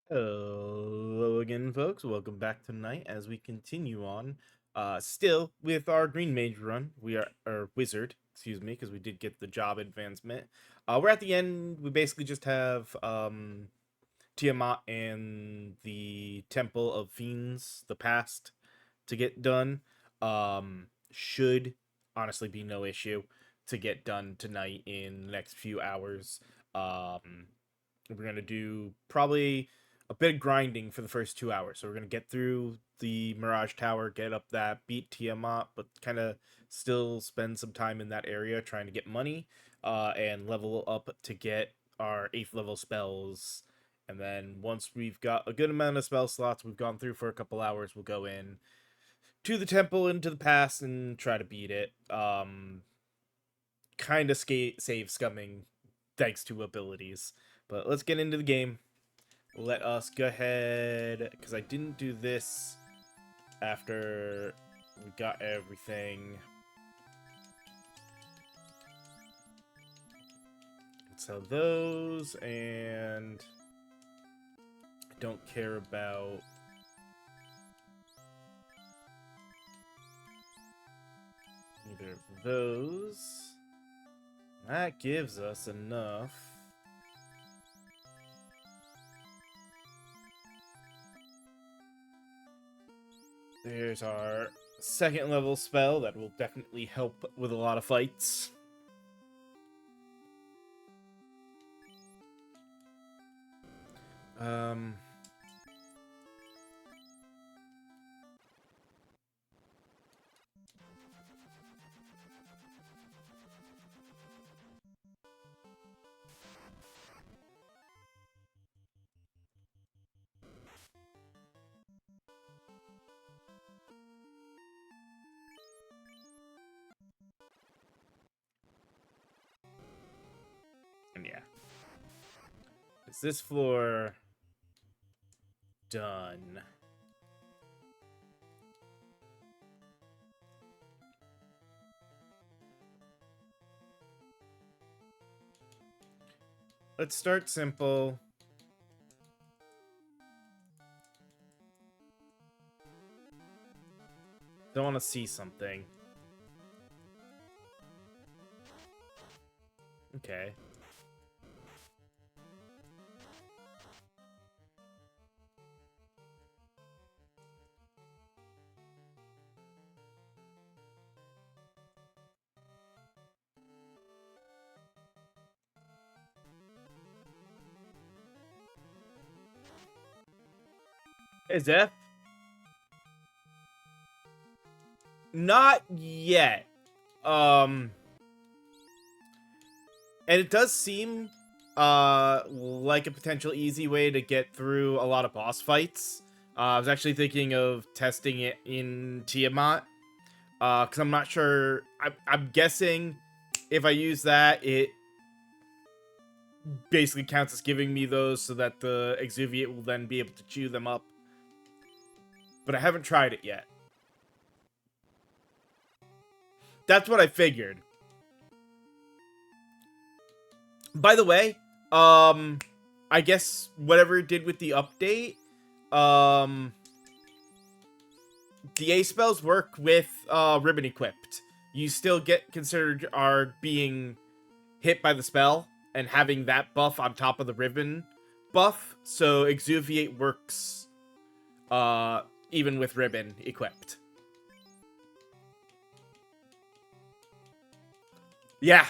Hello again, folks. Welcome back tonight as we continue on. Still with our Green Mage run. We are or Wizard, excuse me, because we did get the job advancement. We're at the end. We basically just have Tiamat and the Temple of Fiends, the past, to get done. Should honestly be no issue to get done tonight in the next few hours. We're gonna do probably a bit of grinding for the first 2 hours. So we're gonna get through the Mirage Tower, get up that, beat Tiamat, but kind of still spend some time in that area trying to get money, and level up to get our 8th level spells. And then once we've got a good amount of spell slots we've gone through for a couple hours, we'll go in to the temple into the past and try to beat it. Kind of save scumming thanks to abilities. But let's get into the game. Let us go ahead, because I didn't do this after we got everything. Sell those, and I don't care about either of those. That gives us enough. There's our 2nd level spell that will definitely help with a lot of fights. And yeah. Is this floor done? Let's start simple. Don't want to see something. Okay. Hey, Zeph? Not yet. And it does seem like a potential easy way to get through a lot of boss fights. I was actually thinking of testing it in Tiamat, because I'm not sure. I'm guessing if I use that, it basically counts as giving me those so that the Exuviate will then be able to chew them up. But I haven't tried it yet. That's what I figured. By the way, I guess whatever it did with the update, the A spells work with ribbon equipped. You still get considered are being hit by the spell and having that buff on top of the ribbon buff. So Exuviate works even with ribbon equipped. Yeah.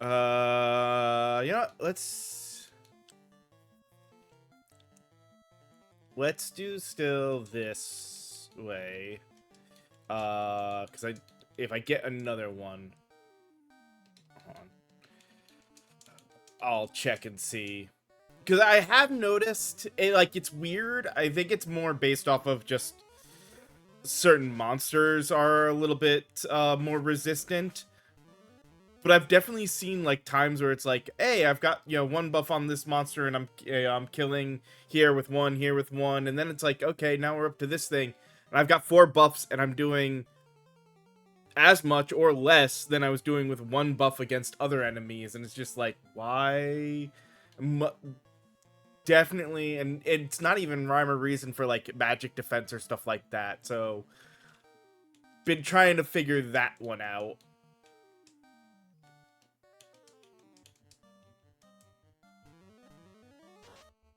You know what? Let's do still this way. Because if I get another one, hold on, I'll check and see. Because I have noticed it's weird. I think it's more based off of just certain monsters are a little bit more resistant. But I've definitely seen like times where it's like, hey, I've got one buff on this monster and I'm killing here with one, and then it's like, okay, now we're up to this thing, and I've got 4 buffs and I'm doing as much or less than I was doing with one buff against other enemies, and it's just like, why? Definitely, and it's not even rhyme or reason for like magic defense or stuff like that, so been trying to figure that one out.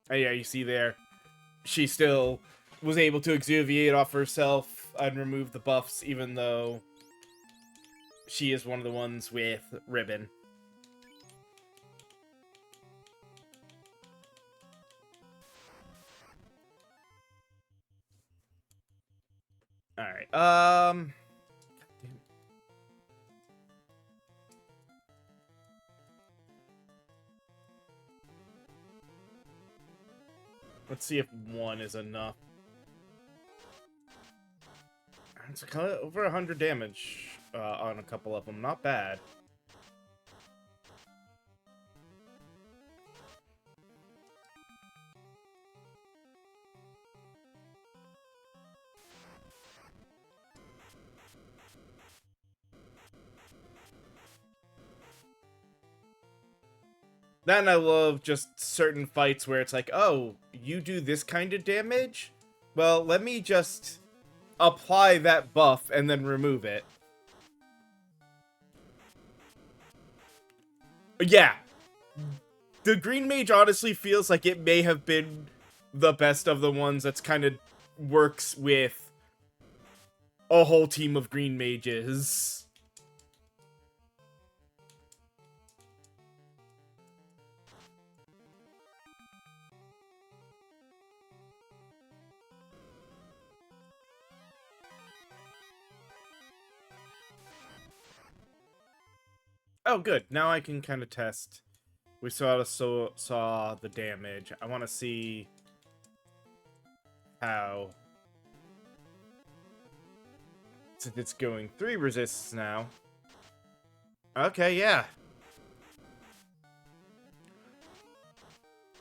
And yeah, you see there, she still was able to exuviate off herself and remove the buffs, even though she is one of the ones with ribbon. Alright, let's see if one is enough. It's over 100 damage on a couple of them. Not bad. Then I love just certain fights where it's like, oh, you do this kind of damage? Well, let me just apply that buff and then remove it. Yeah. The Green Mage honestly feels like it may have been the best of the ones that's kind of works with a whole team of Green Mages. Oh, good. Now I can kind of test. We saw the damage. I want to see how, since it's going 3 resists now. Okay, yeah.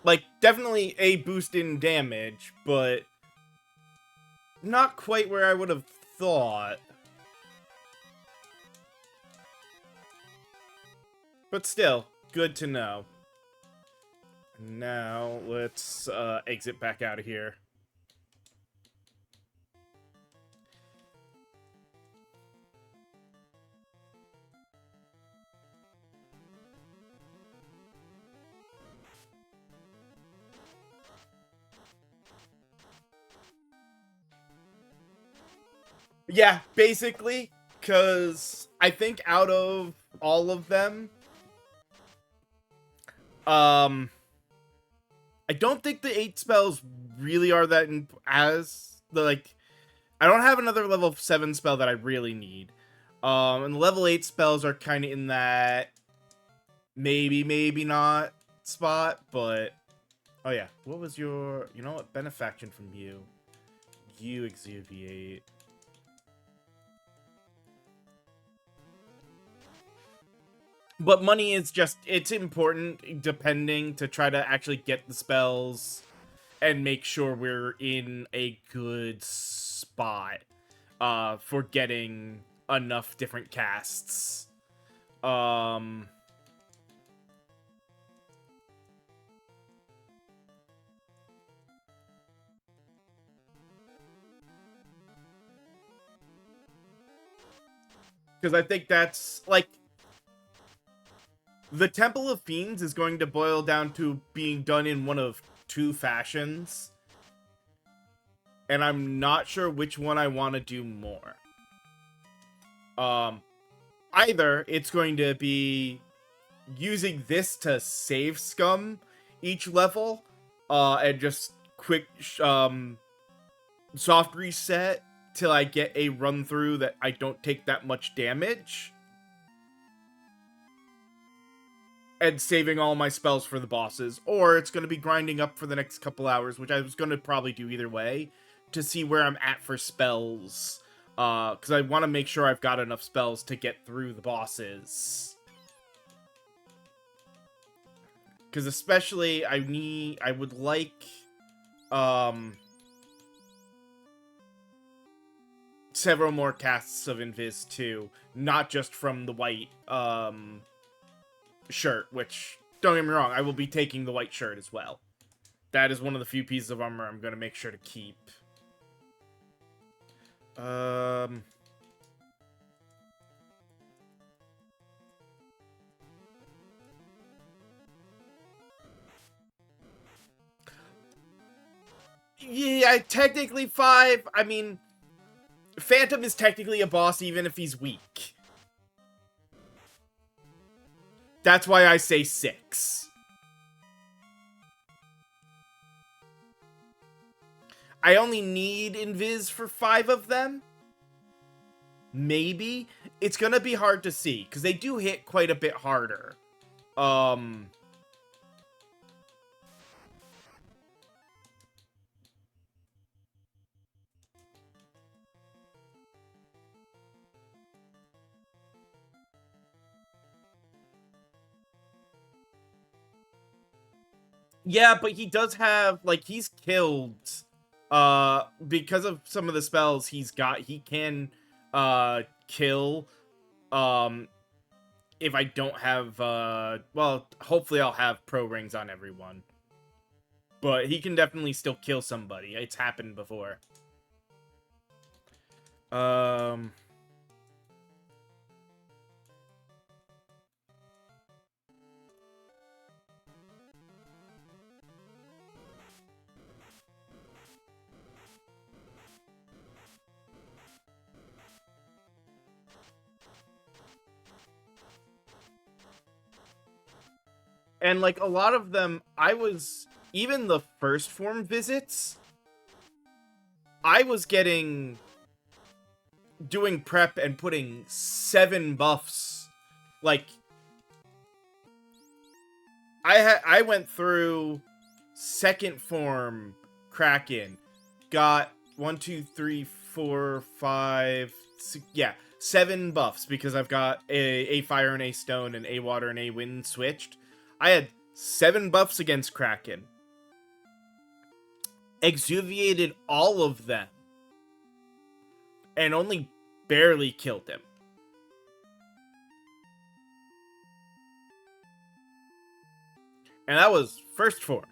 Like, definitely a boost in damage, but not quite where I would have thought. But still, good to know. Now, let's exit back out of here. Yeah, basically, because I think out of all of them, I don't think the 8 spells really are that I don't have another level 7 spell that I really need. And the level 8 spells are kind of in that maybe not spot, but oh yeah, what was your, you know what, benefaction from you? You exuviate. But money is just, it's important depending to try to actually get the spells and make sure we're in a good spot for getting enough different casts. Because I think that's, like, the Temple of Fiends is going to boil down to being done in one of 2 fashions. And I'm not sure which one I want to do more. Either it's going to be using this to save scum each level, and just quick, soft reset till I get a run through that I don't take that much damage. And saving all my spells for the bosses, or it's going to be grinding up for the next couple hours, which I was going to probably do either way, to see where I'm at for spells, because I want to make sure I've got enough spells to get through the bosses. Because especially, I would like, several more casts of Invis too, not just from the white shirt, which, don't get me wrong, I will be taking the white shirt as well. That is one of the few pieces of armor I'm going to make sure to keep. Yeah, technically 5. I mean, Phantom is technically a boss even if he's weak. That's why I say 6. I only need Invis for 5 of them. Maybe. It's gonna be hard to see, because they do hit quite a bit harder. Yeah, but he does have, like, he's killed, because of some of the spells he's got, he can, kill, if I don't have, well, hopefully I'll have pro rings on everyone. But he can definitely still kill somebody. It's happened before. And, like, a lot of them, even the first form visits, I was doing prep and putting 7 buffs. Like, I went through second form Kraken, got 1, 2, 3, 4, 5, 6, yeah, 7 buffs because I've got a fire and a stone and a water and a wind switched. I had 7 buffs against Kraken. Exuviated all of them. And only barely killed him. And that was first form.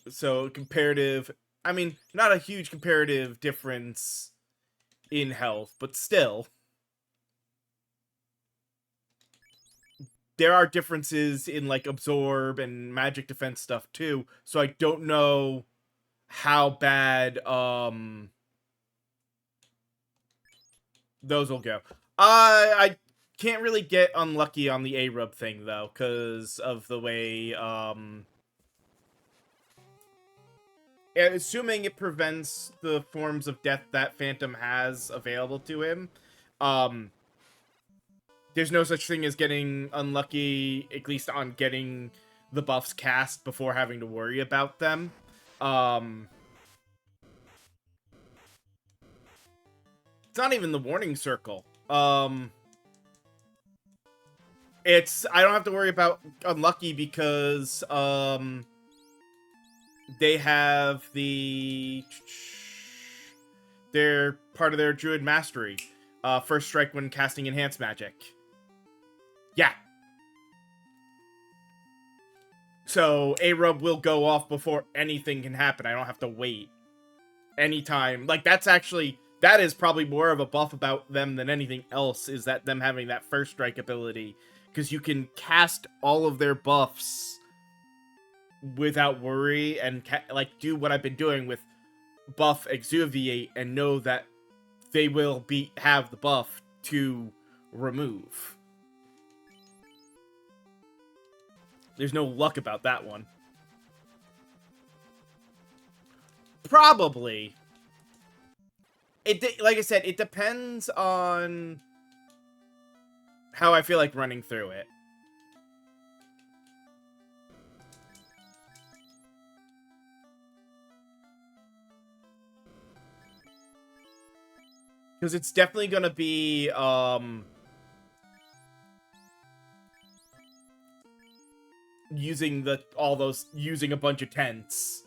So comparative, I mean, not a huge comparative difference in health, but still. There are differences in, like, absorb and magic defense stuff too, so I don't know how bad those will go. I can't really get unlucky on the A-rub thing though, because of the way assuming it prevents the forms of death that Phantom has available to him, there's no such thing as getting unlucky, at least on getting the buffs cast before having to worry about them. It's not even the warning circle. I don't have to worry about unlucky because they have they're part of their druid mastery. First strike when casting enhanced magic. Yeah. So A-Rub will go off before anything can happen. I don't have to wait. Anytime. Like, that is probably more of a buff about them than anything else, is that them having that first strike ability. Because you can cast all of their buffs without worry and, like, do what I've been doing with buff Exuviate and know that they will have the buff to remove. There's no luck about that one. Probably. Like I said, it depends on how I feel like running through it. Because it's definitely going to be, using a bunch of tents.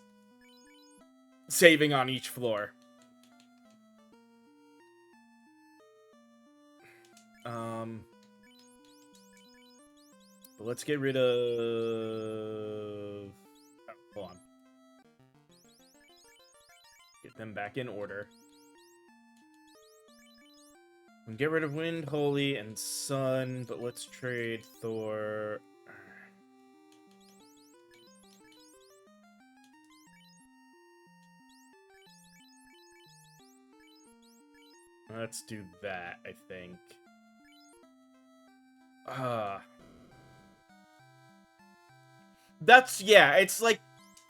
saving on each floor. But let's get rid of... Oh, hold on. Get them back in order. And get rid of Wind, Holy, and Sun, but let's trade Thor. Let's do that, I think. That's, yeah, it's like,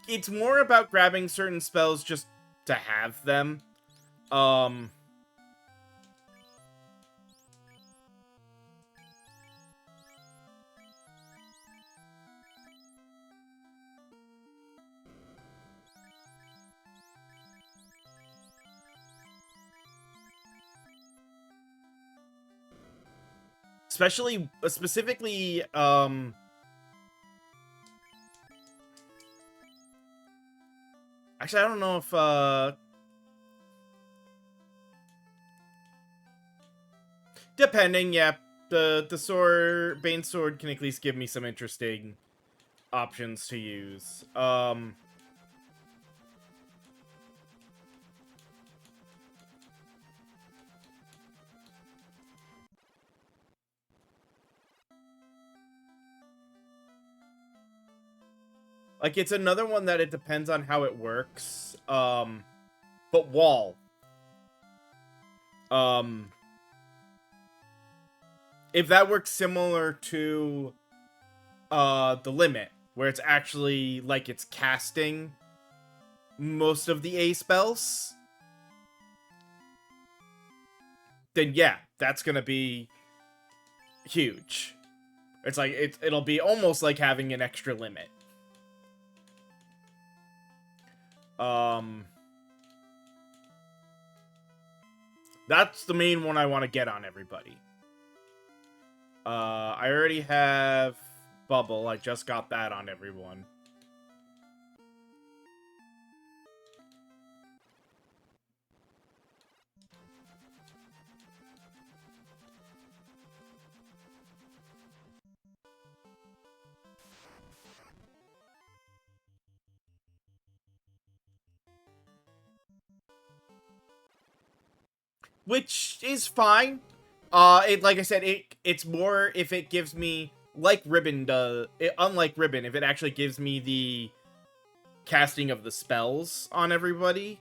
it's more about grabbing certain spells just to have them. Specifically, actually, I don't know if, depending, yeah, the sword, Bane Sword can at least give me some interesting options to use. Like, it's another one that it depends on how it works. But Wall. If that works similar to, the Limit, where it's actually, like, it's casting most of the A spells, then yeah, that's gonna be huge. It's like, it'll be almost like having an extra limit. That's the main one I want to get on everybody. I already have Bubble. I just got that on everyone. Which is fine. Like I said, it's more if it gives me, like Ribbon does, unlike Ribbon, if it actually gives me the casting of the spells on everybody,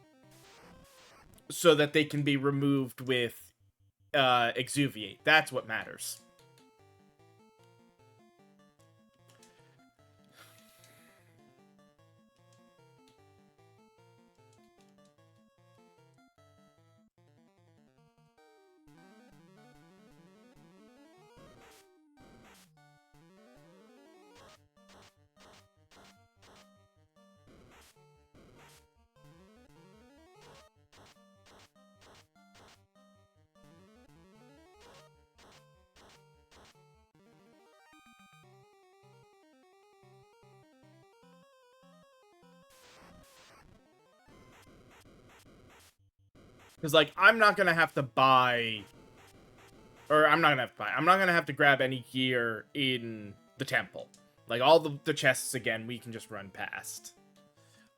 so that they can be removed with Exuviate. That's what matters. Because, like, I'm not going to have to buy... Or, I'm not going to have to buy... I'm not going to have to grab any gear in the temple. Like, all the chests, again, we can just run past.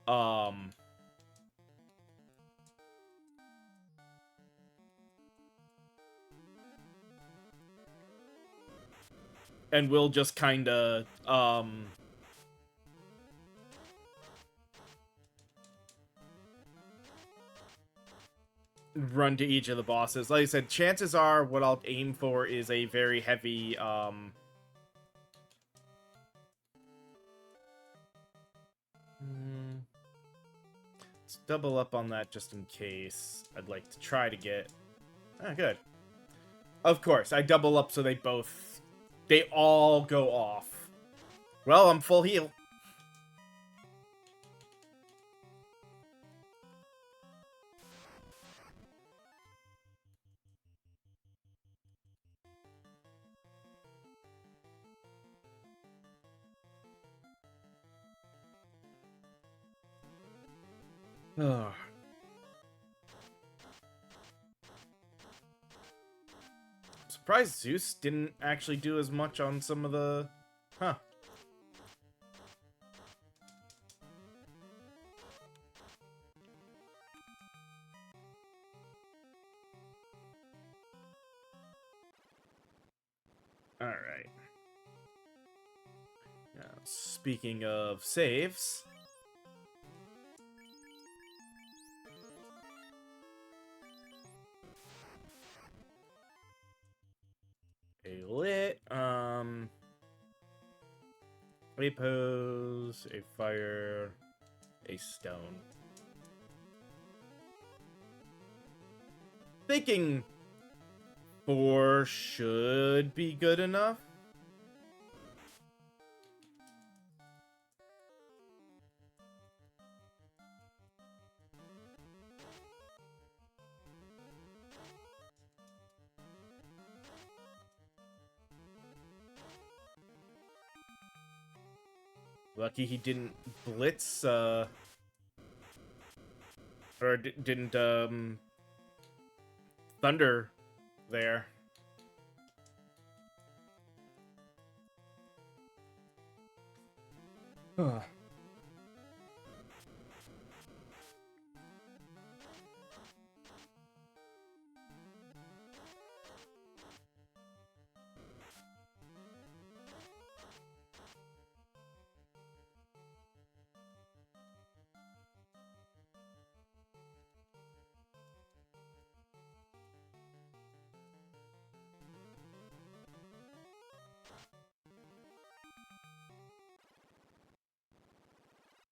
And we'll just kind of, run to each of the bosses. Like I said, chances are what I'll aim for is a very heavy, let's double up on that just in case. I'd like to try to get... Ah, good. Of course, I double up so they all go off. Well, I'm full heal. Ugh. Surprised Zeus didn't actually do as much on some of the... Huh. Alright. Now, speaking of saves... A lit, a pose, a fire, a stone. Thinking 4 should be good enough. Lucky he didn't blitz, or didn't, thunder there. Ugh.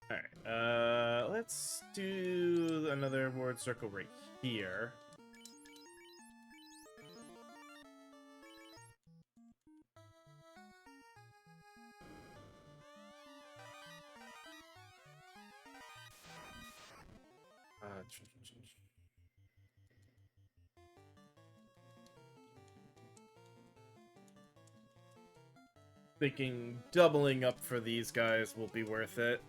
Alright, let's do another word circle right here. Thinking doubling up for these guys will be worth it.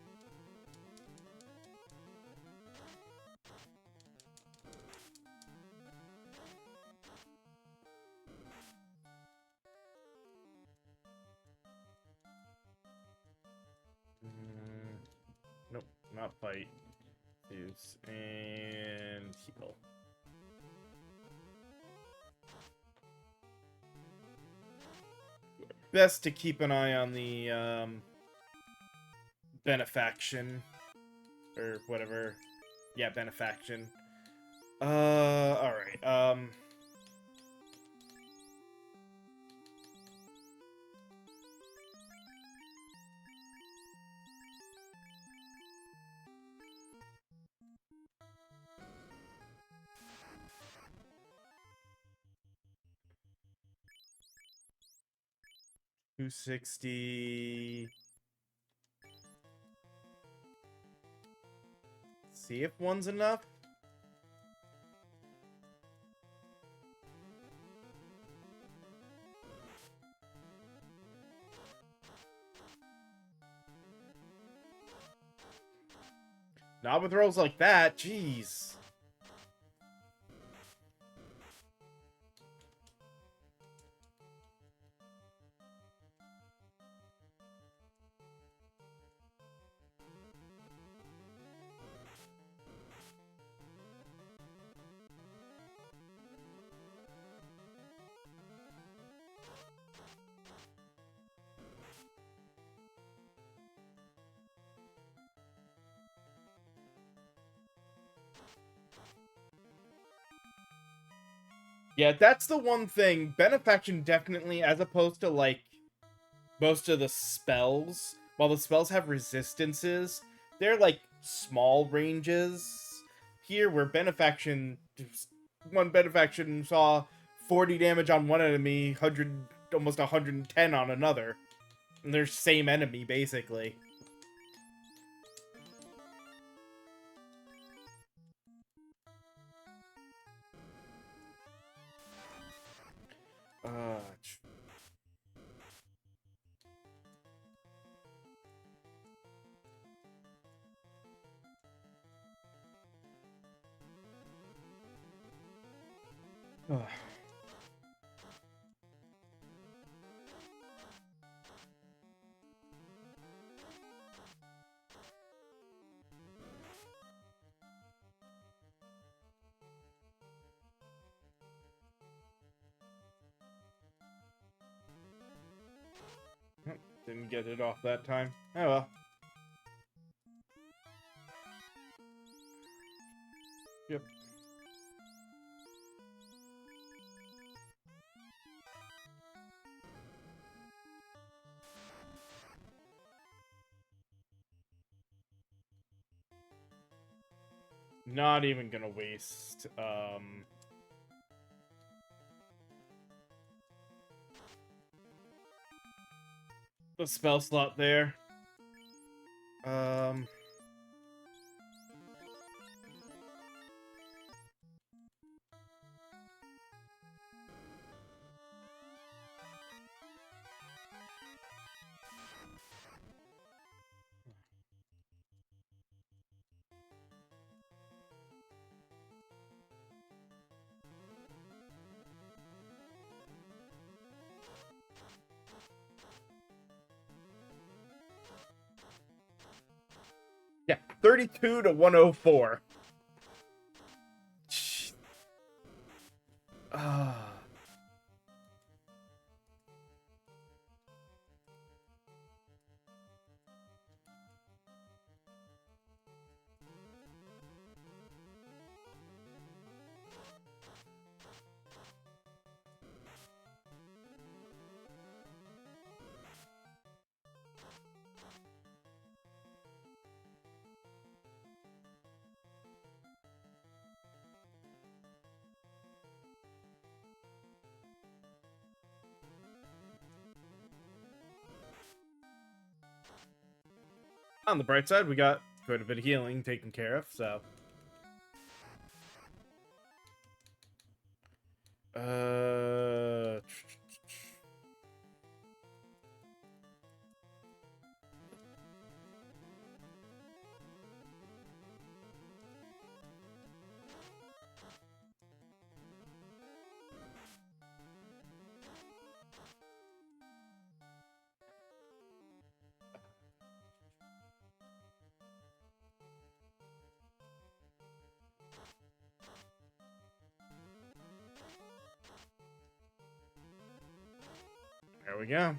Nope, not fight. Use and heal. Best to keep an eye on the benefaction or whatever. Yeah, benefaction. Alright. 260. See if one's enough. Not with rolls like that, jeez. Yeah, that's the one thing. Benefaction definitely, as opposed to, like, most of the spells, while the spells have resistances, they're, like, small ranges. Here, where Benefaction, one Benefaction saw 40 damage on one enemy, 100, almost 110 on another. And they're same enemy, basically. Ugh. Didn't get it off that time. Oh well. Yep. Not even gonna waste the spell slot there. Yeah, 32 to 104. Ah. On the bright side, we got quite a bit of healing taken care of, so. Uh. There we go.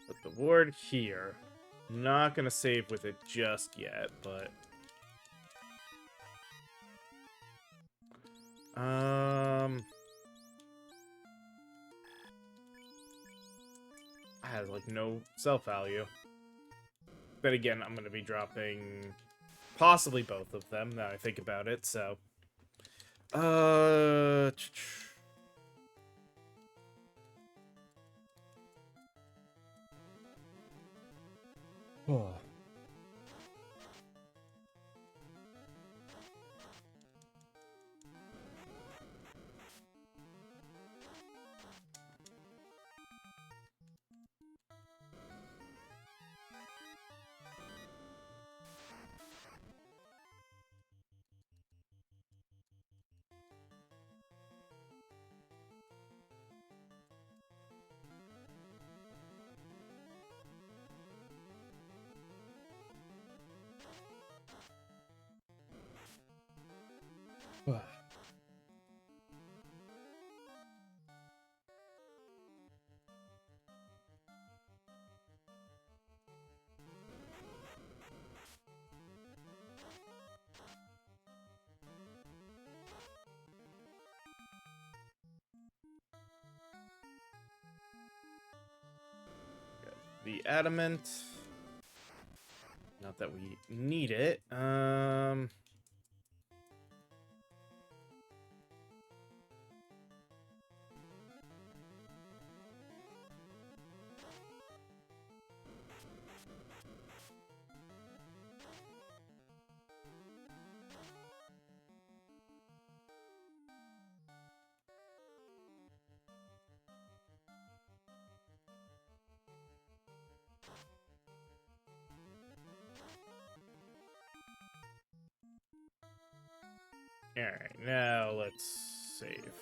Put the ward here. Not gonna save with it just yet, but I have like no self value. But again, I'm gonna be dropping possibly both of them now I think about it, so oh. the adamant. Not that we need it. Alright, now let's save.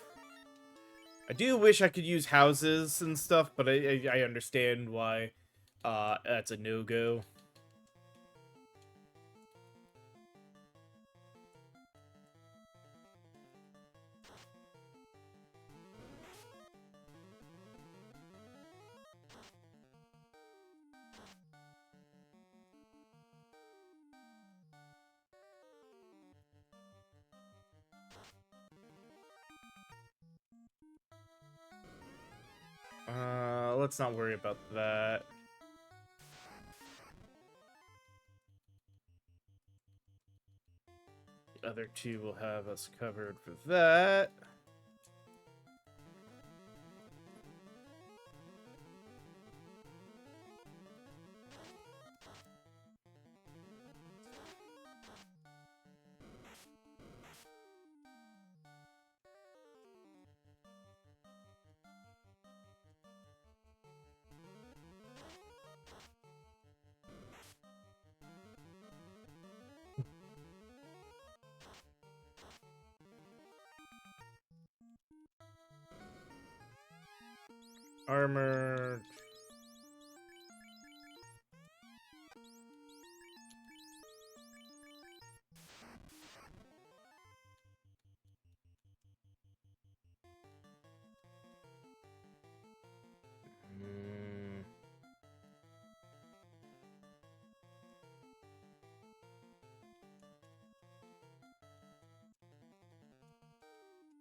I do wish I could use houses and stuff, but I understand why that's a no-go. Let's not worry about that. The other two will have us covered for that. Armor.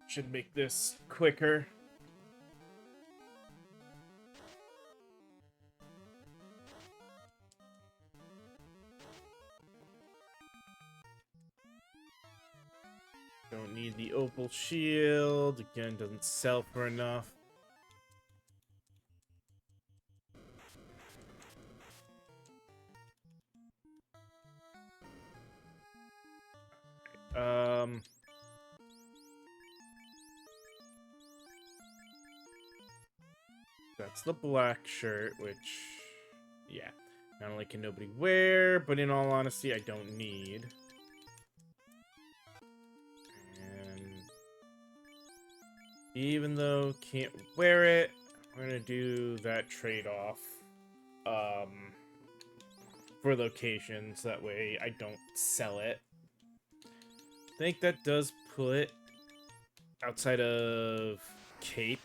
Should make this quicker. Don't need the opal shield. Again, doesn't sell for enough. That's the black shirt, which, yeah, not only can nobody wear, but in all honesty, I don't need. And even though can't wear it, I'm gonna do that trade-off for locations. That way I don't sell it. I think that does put outside of Cape.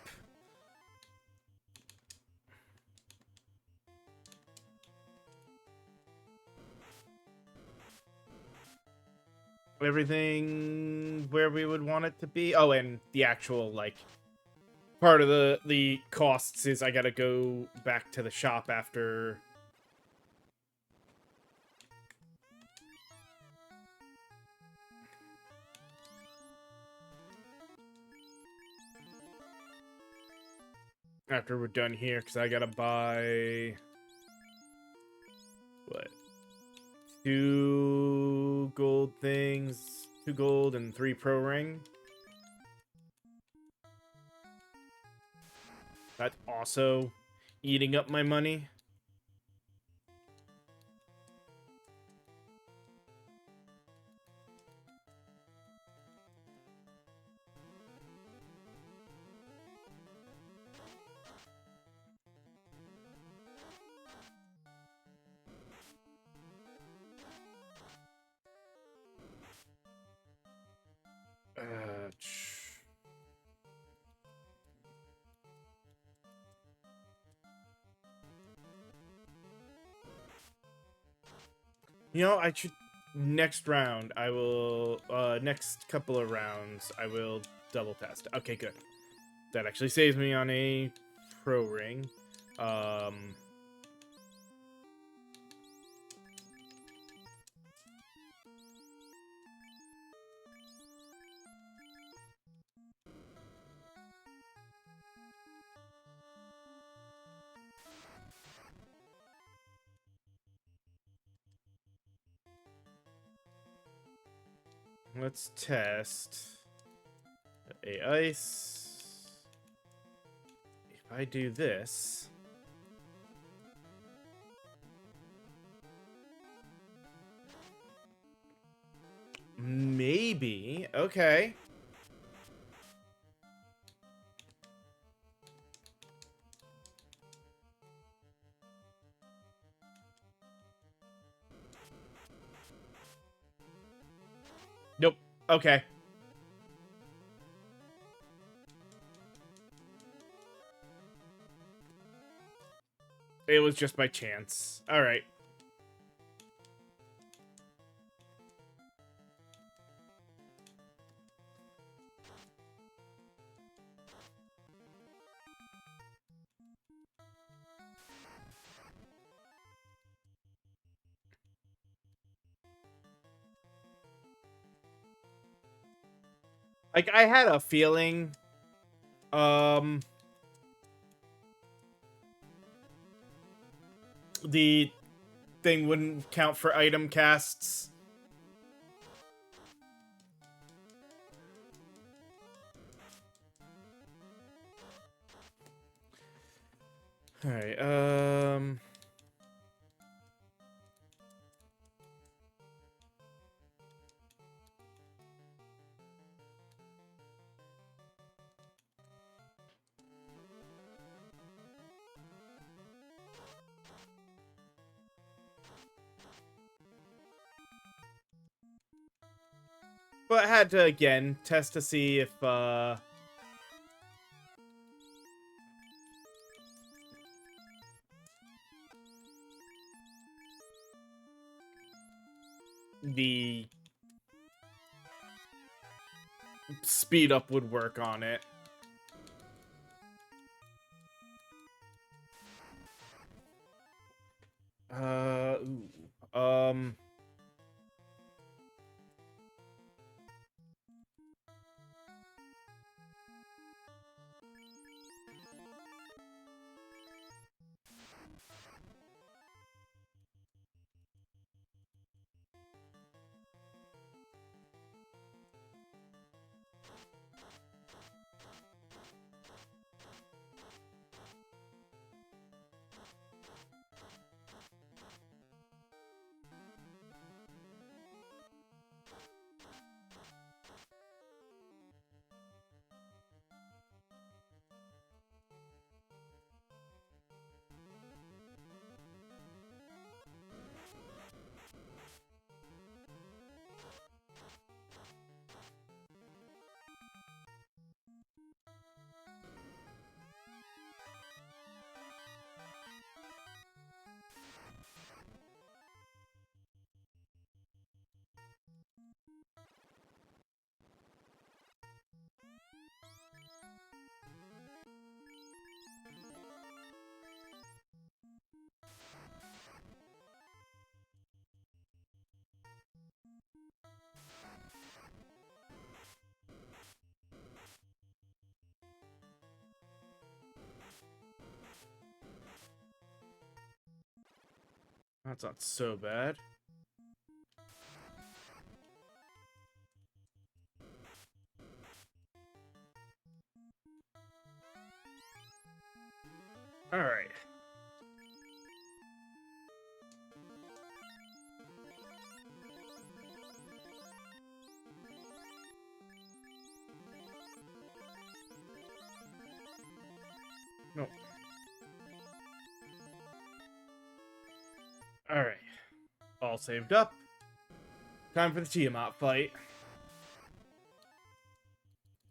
Everything where we would want it to be. Oh, and the actual, like, part of the costs is I gotta go back to the shop after. After we're done here, because I gotta buy what? 2 gold things, 2 gold and 3 pro ring. That's also eating up my money. You know, I should next round. I will next couple of rounds. I will double test. Okay, good. That actually saves me on a pro ring. let's test a ice. If I do this, maybe. Okay. Nope. Okay. It was just by chance. All right. Like, I had a feeling, the thing wouldn't count for item casts. All right. But I had to again test to see if the speed up would work on it. Ooh. That's not so bad. All right. Nope. All right. All saved up. Time for the Tiamat fight.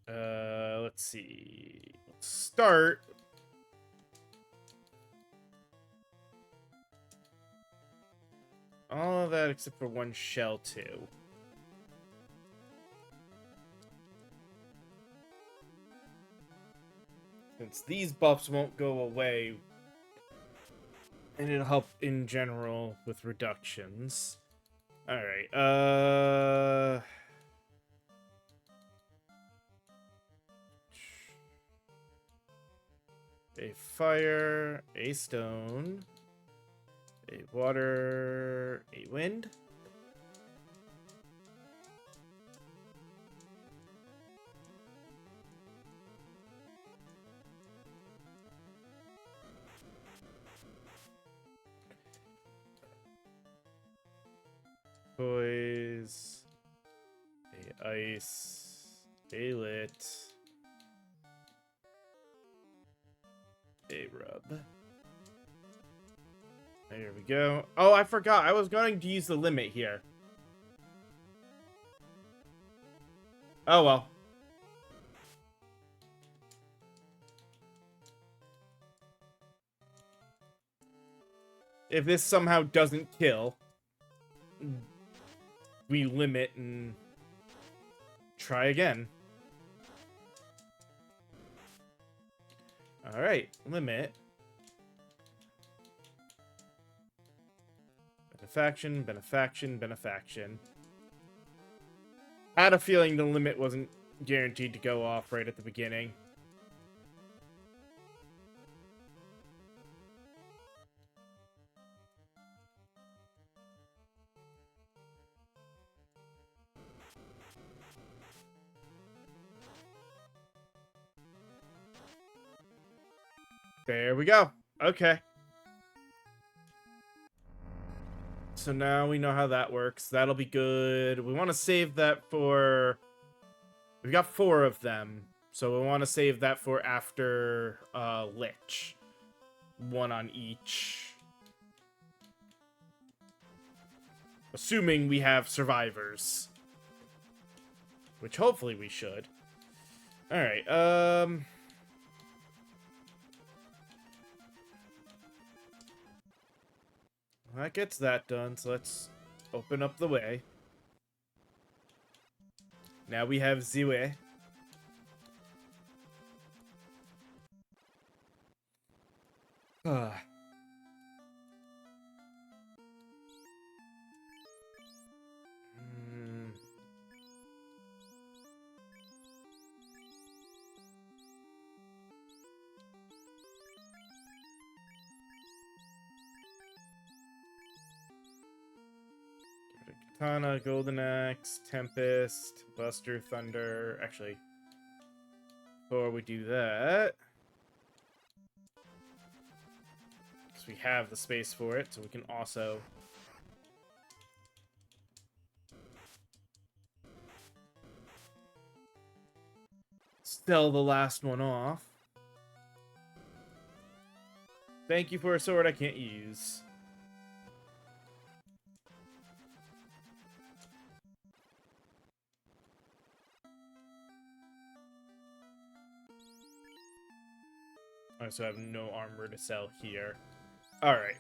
Let's see. Let's start. All of that except for one shell too. Since these buffs won't go away, and it'll help in general with reductions. All right. A fire, a stone, a water, a wind. Toys. A ice. A lit. A rub. There we go. Oh, I forgot. I was going to use the limit here. Oh, well. If this somehow doesn't kill, we limit and try again. Alright, limit. Benefaction, benefaction, benefaction. I had a feeling the limit wasn't guaranteed to go off right at the beginning. There we go. Okay. So now we know how that works. That'll be good. We want to save that for... We've got 4 of them. So we want to save that for after Lich. 1 on each. Assuming we have survivors. Which hopefully we should. Alright, that gets that done, so let's open up the way. Now we have Ziwe. Katana, Golden Axe, Tempest, Buster, Thunder. Actually, before we do that, because we have the space for it, so we can also sell the last one off. Thank you for a sword I can't use. I also have no armor to sell here. Alright.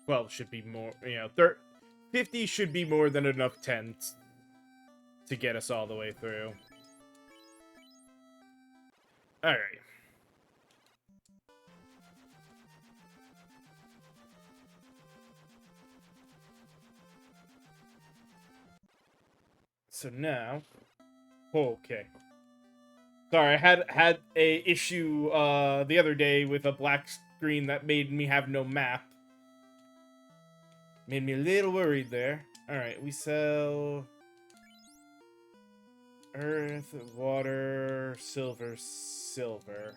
Well, it should be more, 50 should be more than enough tents to get us all the way through. Alright. So now, okay. Sorry, I had a issue the other day with a black screen that made me have no map. Made me a little worried there. Alright, we sell earth, water, silver, silver.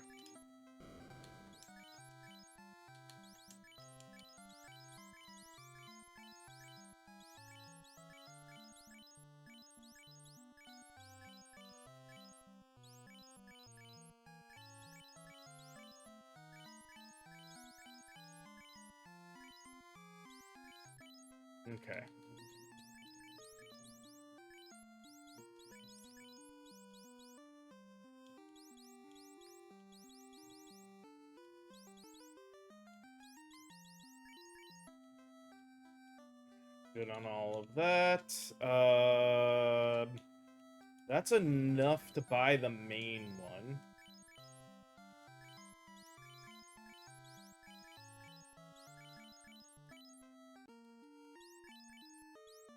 Okay. Good on all of that. That's enough to buy the main one.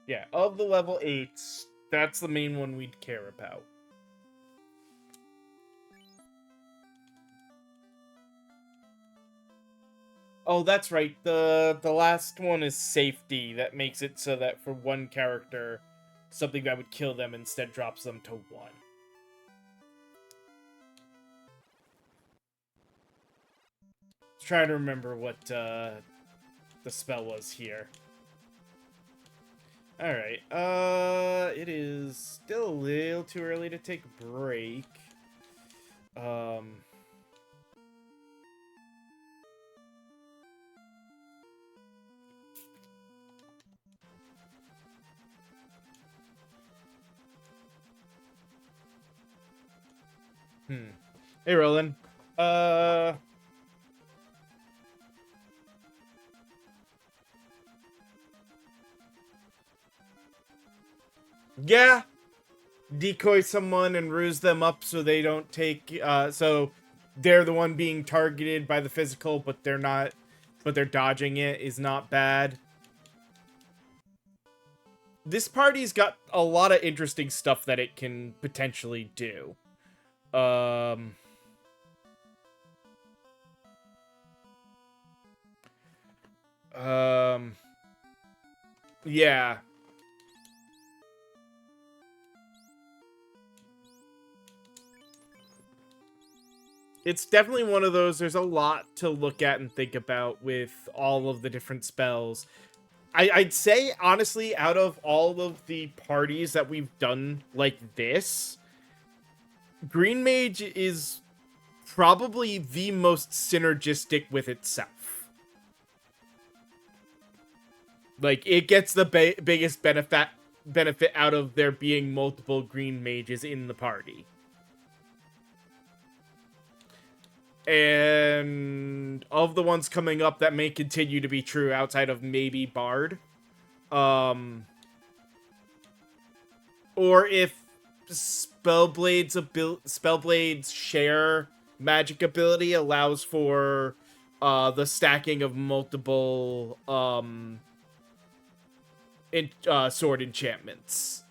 Yeah, of the level 8s, that's the main one we'd care about. Oh, that's right. The last one is safety. That makes it so that for one character, something that would kill them instead drops them to 1. Trying to remember what the spell was here. Alright, it is still a little too early to take a break. Hey, Roland. Yeah, decoy someone and ruse them up so they don't take, so they're the one being targeted by the physical, but they're not, but they're dodging it is not bad. This party's got a lot of interesting stuff that it can potentially do. Yeah. It's definitely one of those, there's a lot to look at and think about with all of the different spells. I'd say, honestly, out of all of the parties that we've done like this, Green Mage is probably the most synergistic with itself. Like, it gets the biggest benefit out of there being multiple Green Mages in the party. And of the ones coming up that may continue to be true outside of maybe Bard, or if Spellblade's share magic ability allows for the stacking of multiple sword enchantments.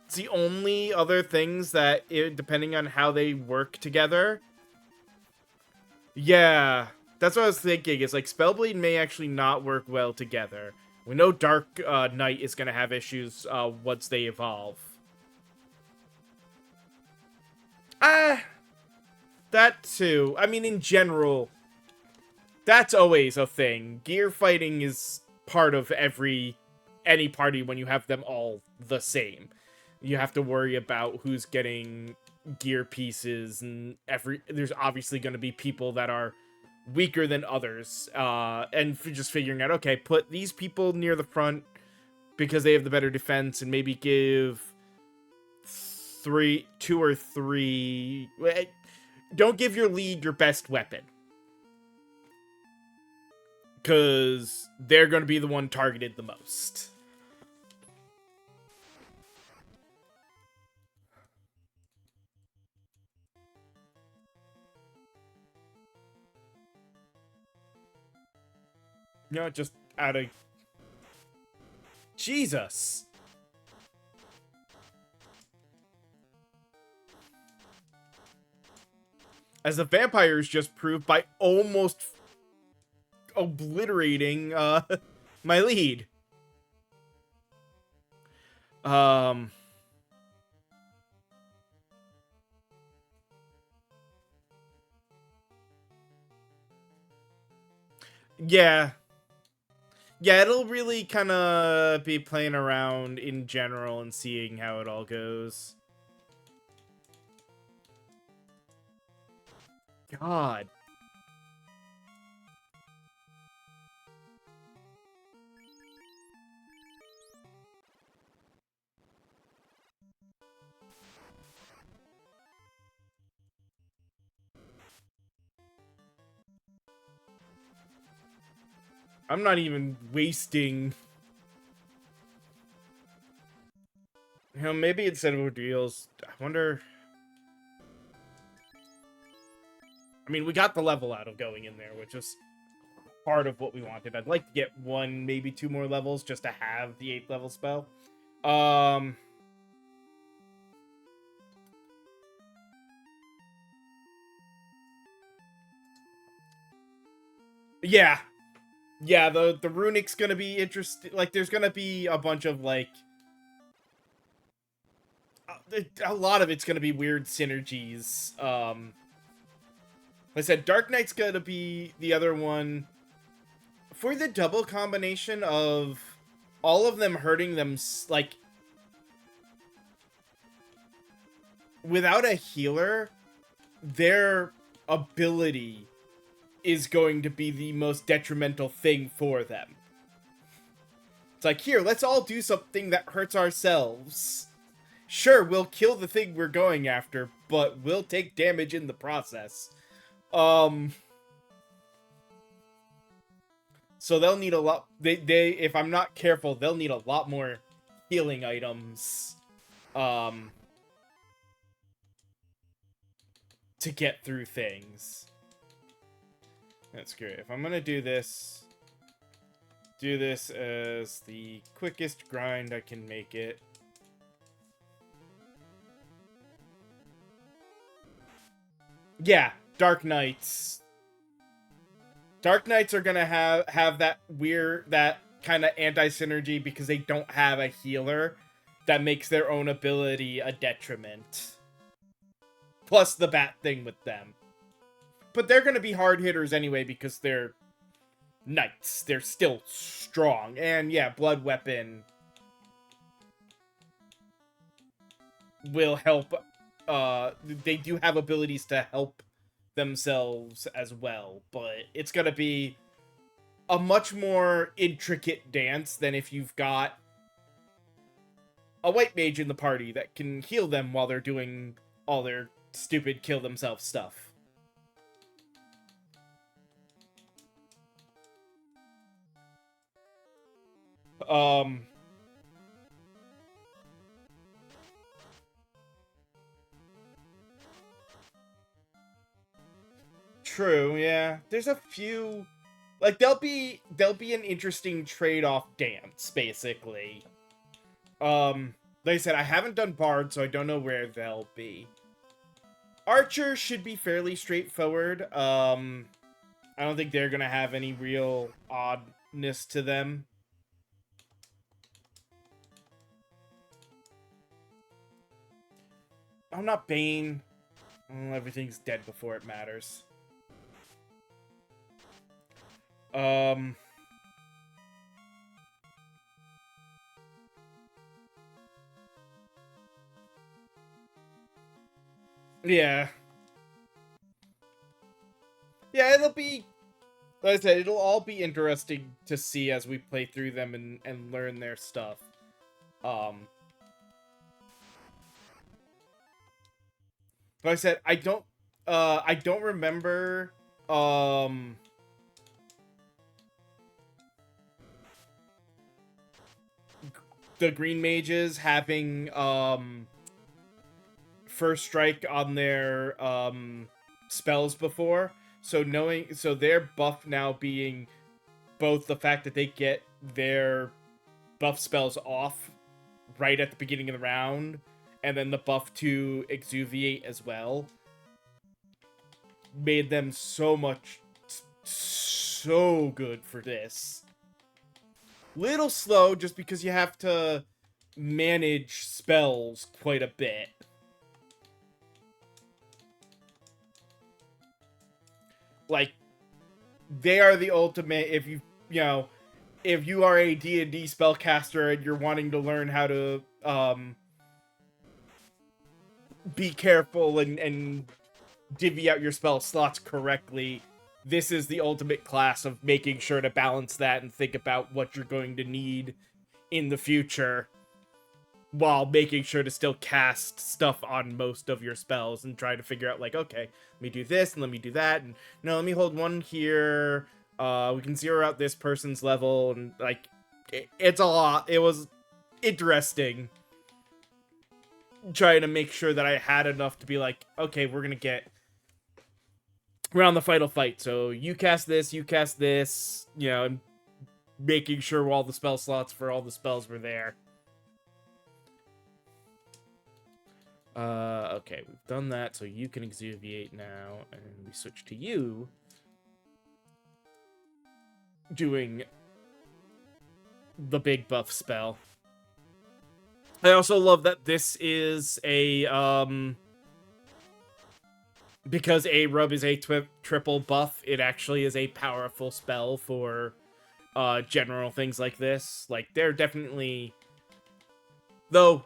It's the only other things that, depending on how they work together. Yeah, that's what I was thinking. Is like Spellblade may actually not work well together. We know Dark Knight is going to have issues once they evolve. That too. I mean, in general, that's always a thing. Gear fighting is part of any party when you have them all the same. You have to worry about who's getting gear pieces, and there's obviously going to be people that are weaker than others, and just figuring out, okay, put these people near the front because they have the better defense, and maybe give two or three. Don't give your lead your best weapon, because they're going to be the one targeted the most. You know, just out of... Jesus! As the vampires just proved by almost obliterating my lead. Yeah. Yeah, it'll really kind of be playing around in general and seeing how it all goes. God. I'm not even wasting... You know, maybe instead of ordeals, I wonder... I mean, we got the level out of going in there, which is part of what we wanted. I'd like to get 1, maybe 2 more levels just to have the 8th level spell. Yeah. Yeah, the runic's gonna be interesting. Like, there's gonna be a bunch of, like... a lot of it's gonna be weird synergies. Like I said, Dark Knight's gonna be the other one. For the double combination of all of them hurting them, like... without a healer, their ability is going to be the most detrimental thing for them. It's like, here, let's all do something that hurts ourselves. Sure, we'll kill the thing we're going after, but we'll take damage in the process. So they'll need a lot... They if I'm not careful, they'll need a lot more healing items. To get through things. That's great. If I'm gonna do this as the quickest grind I can make it. Yeah, Dark Knights. Dark Knights are gonna have that weird, that kind of anti-synergy because they don't have a healer that makes their own ability a detriment. Plus the bat thing with them. But they're going to be hard hitters anyway because they're knights. They're still strong. And yeah, Blood Weapon will help. They do have abilities to help themselves as well. But it's going to be a much more intricate dance than if you've got a white mage in the party that can heal them while they're doing all their stupid kill themselves stuff. True, yeah. There's a few, like, there'll be an interesting trade-off dance, basically. Like I said, I haven't done Bard, so I don't know where they'll be. Archer should be fairly straightforward. I don't think they're gonna have any real oddness to them. I'm not Bane. Everything's dead before it matters. Yeah. Yeah, it'll be... Like I said, it'll all be interesting to see as we play through them and learn their stuff. Like I said, I don't remember, the green mages having, first strike on their, spells before. So their buff now being both the fact that they get their buff spells off right at the beginning of the round, and then the buff to exuviate as well, made them so good for this. Little slow just because you have to manage spells quite a bit. Like, they are the ultimate, if you are a D&D spellcaster and you're wanting to learn how to, be careful and divvy out your spell slots correctly, this is the ultimate class of making sure to balance that and think about what you're going to need in the future, while making sure to still cast stuff on most of your spells and try to figure out, like, okay, let me do this and let me do that, and no, let me hold one here, we can zero out this person's level, and, like, it's a lot. It was interesting trying to make sure that I had enough to be like, okay, we're gonna get we're on the final fight. So you cast this, you know, and making sure all the spell slots for all the spells were there. Okay, we've done that, so you can exuviate now, and we switch to you doing the big buff spell. I also love that this is a, because a rub is a triple buff, it actually is a powerful spell for, general things like this. Like, they're definitely, though,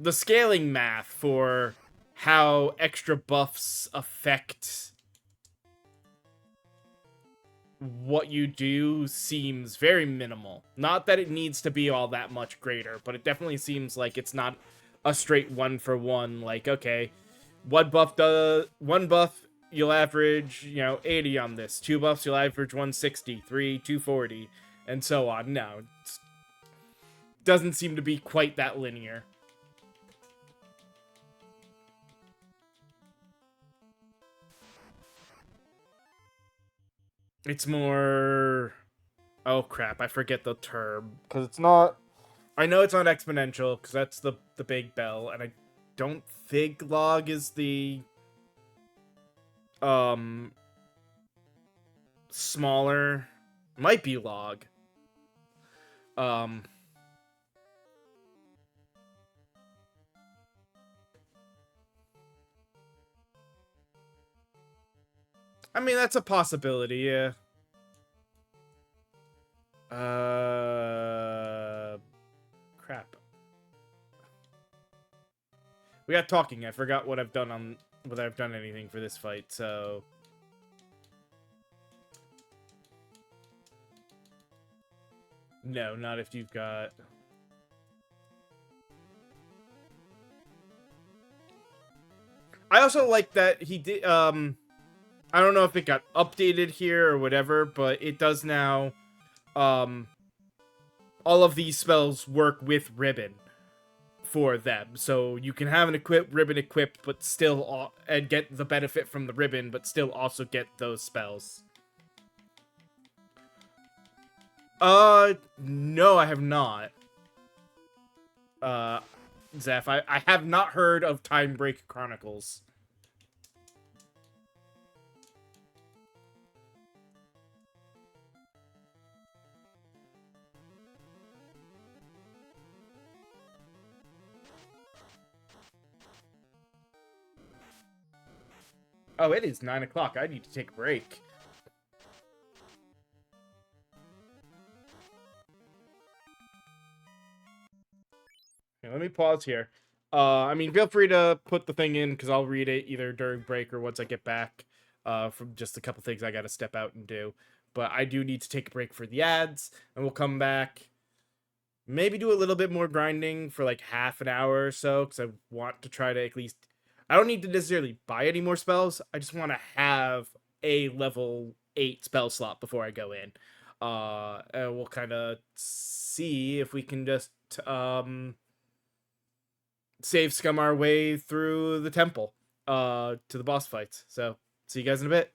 the scaling math for how extra buffs affect what you do seems very minimal. Not that it needs to be all that much greater, but it definitely seems like it's not a straight one for one. Like, okay, one buff you'll average, you know, 80 on this. Two buffs you'll average 160, three 240, and so on. No, it doesn't seem to be quite that linear. It's more, oh crap, I forget the term, because it's not, I know it's not exponential, because that's the big bell, and I don't think log is the, smaller, might be log. Um, I mean, that's a possibility, yeah. Crap. We got talking. I forgot what I've done on, whether I've done anything for this fight, so. No, not if you've got. I also like that he did, I don't know if it got updated here or whatever, but it does now, all of these spells work with ribbon for them. So you can have an ribbon equipped, but still, and get the benefit from the ribbon, but still also get those spells. No, I have not. Zeph, I have not heard of Time Break Chronicles. Oh, it is 9 o'clock. I need to take a break. Okay, let me pause here. I mean, feel free to put the thing in, because I'll read it either during break or once I get back, from just a couple things I gotta step out and do. But I do need to take a break for the ads, and we'll come back. Maybe do a little bit more grinding for like half an hour or so, because I want to try to at least. I don't need to necessarily buy any more spells. I just want to have a level 8 spell slot before I go in. And we'll kind of see if we can just save scum our way through the temple to the boss fights. So see you guys in a bit.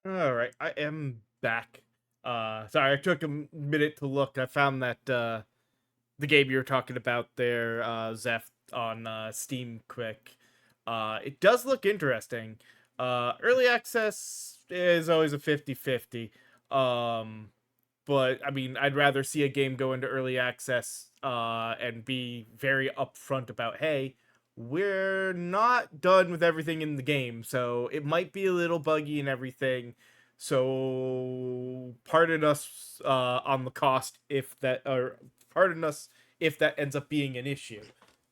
All right, I am back. Sorry, I took a minute to look. I found that the game you were talking about there, Zeph, on Steam quick. It does look interesting. Early access is always a 50-50. Um, but I mean, I'd rather see a game go into early access and be very upfront about, hey, we're not done with everything in the game, so it might be a little buggy and everything. So pardon us on the cost if that, or pardon us if that ends up being an issue.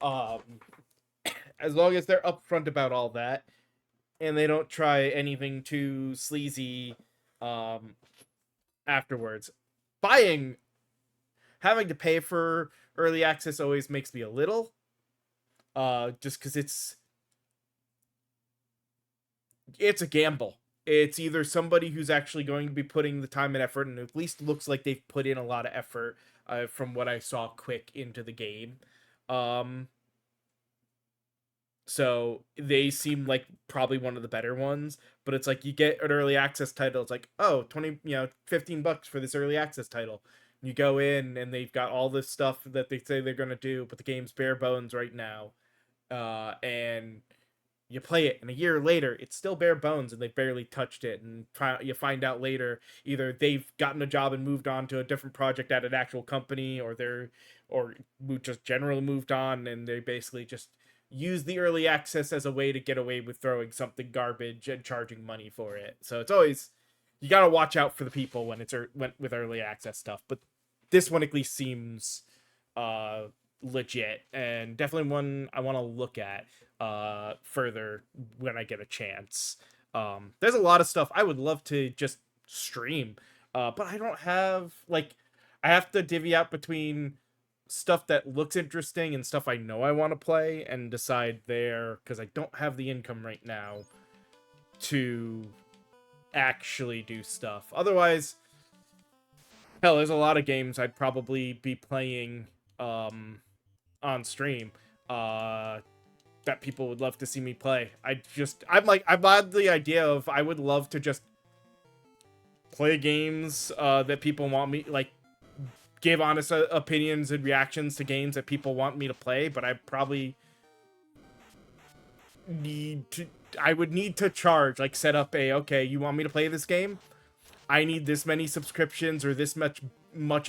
Um, as long as they're upfront about all that and they don't try anything too sleazy um, afterwards. Buying Having to pay for early access always makes me a little just because it's a gamble. It's either somebody who's actually going to be putting the time and effort, and at least looks like they've put in a lot of effort from what I saw quick into the game. um so they seem like probably one of the better ones, but it's like you get an early access title, it's like, oh, 20, $15 for this early access title. You go in and they've got all this stuff that they say they're going to do, but the game's bare bones right now. And you play it, and a year later it's still bare bones and they barely touched it, and you find out later either they've gotten a job and moved on to a different project at an actual company, or just generally moved on, and they basically just use the early access as a way to get away with throwing something garbage and charging money for it. So it's always, you got to watch out for the people when with early access stuff, but this one at least seems uh legit, and definitely one I want to look at further when I get a chance. There's a lot of stuff I would love to just stream, but I don't have, like, I have to divvy out between stuff that looks interesting and stuff I know I want to play and decide there, because I don't have the income right now to actually do stuff. Otherwise, hell, there's a lot of games I'd probably be playing on stream uh that people would love to see me play. I'm on the idea of, I would love to just play games that people want me, like, give honest opinions and reactions to games that people want me to play, but I probably need to I would need to charge, like, set up a, okay, you want me to play this game? I need this many subscriptions or this much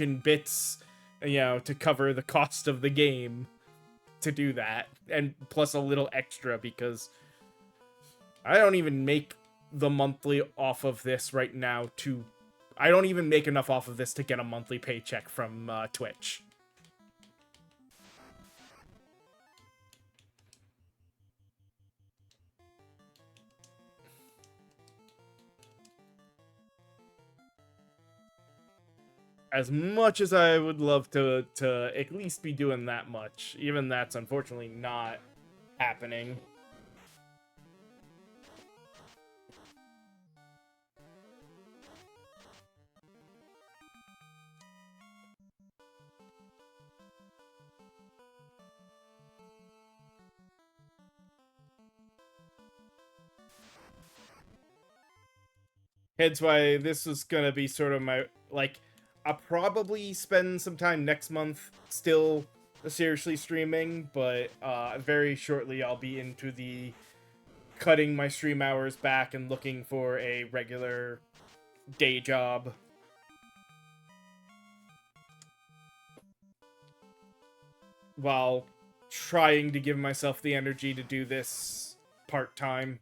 in bits, to cover the cost of the game to do that, and plus a little extra because I don't even make the monthly off of this right now to I don't even make enough off of this to get a monthly paycheck from Twitch. As much as I would love to at least be doing that much, even that's unfortunately not happening. Hence why this is gonna be sort of my, like, I'll probably spend some time next month still seriously streaming, but very shortly I'll be into the cutting my stream hours back and looking for a regular day job while trying to give myself the energy to do this part-time.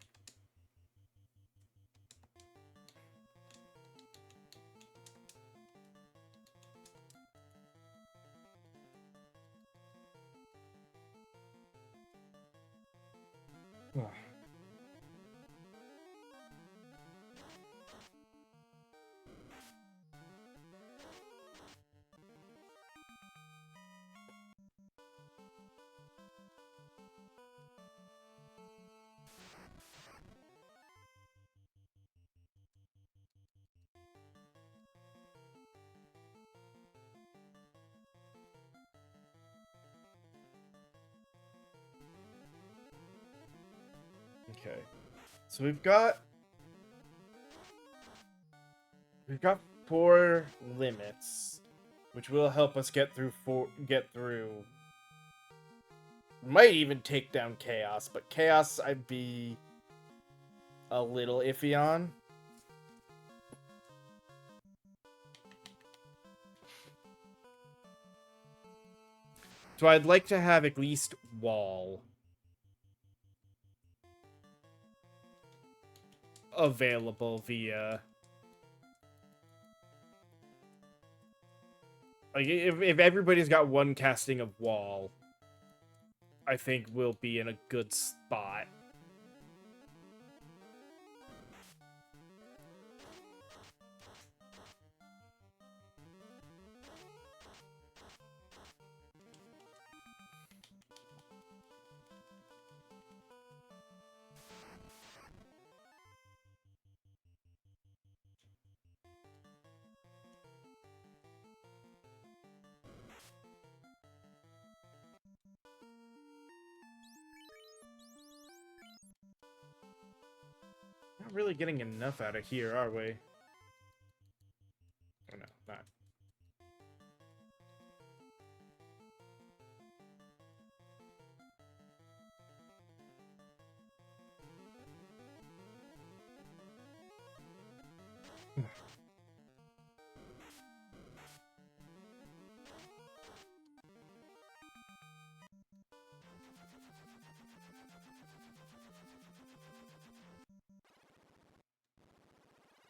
Okay. So we've got We've got 4 limits, which will help us get through. Might even take down Chaos, but Chaos I'd be a little iffy on. So I'd like to have at least Wall available via... Like, if everybody's got one casting of Wall, I think we'll be in a good spot. Not really getting enough out of here, are we? Oh no, not.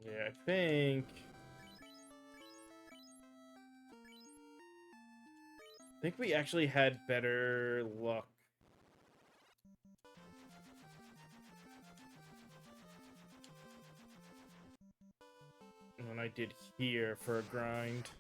Yeah, I think we actually had better luck than I did here for a grind.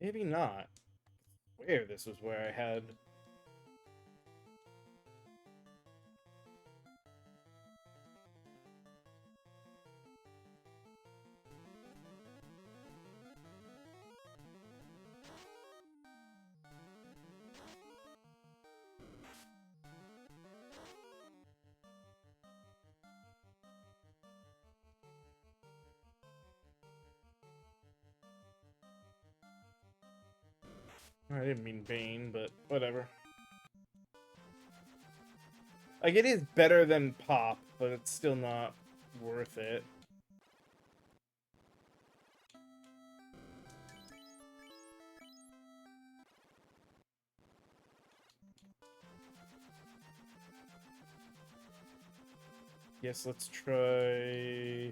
Maybe not. Where this was where I had... I didn't mean Bane, but whatever. Like, it is better than Pop, but it's still not worth it. Yes, let's try...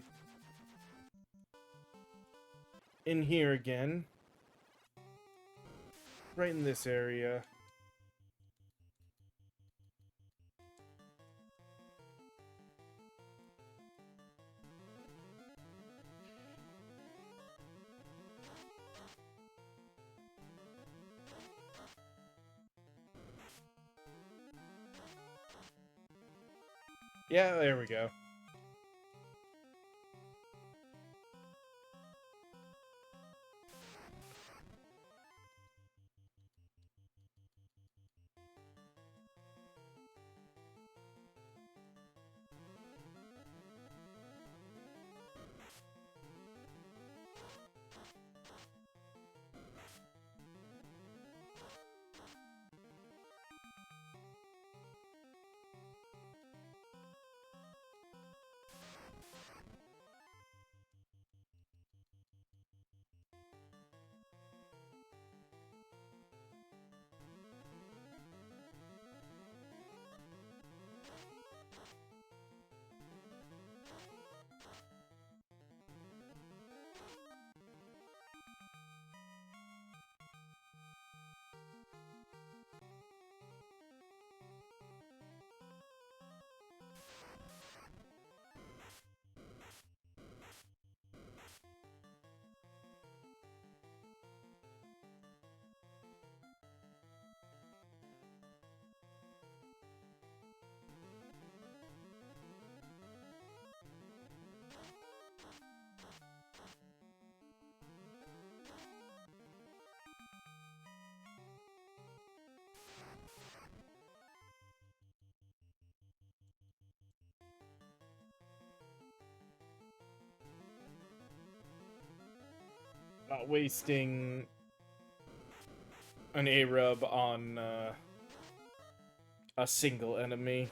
in here again. right in this area. Yeah, there we go. Not wasting an A-rub on a single enemy.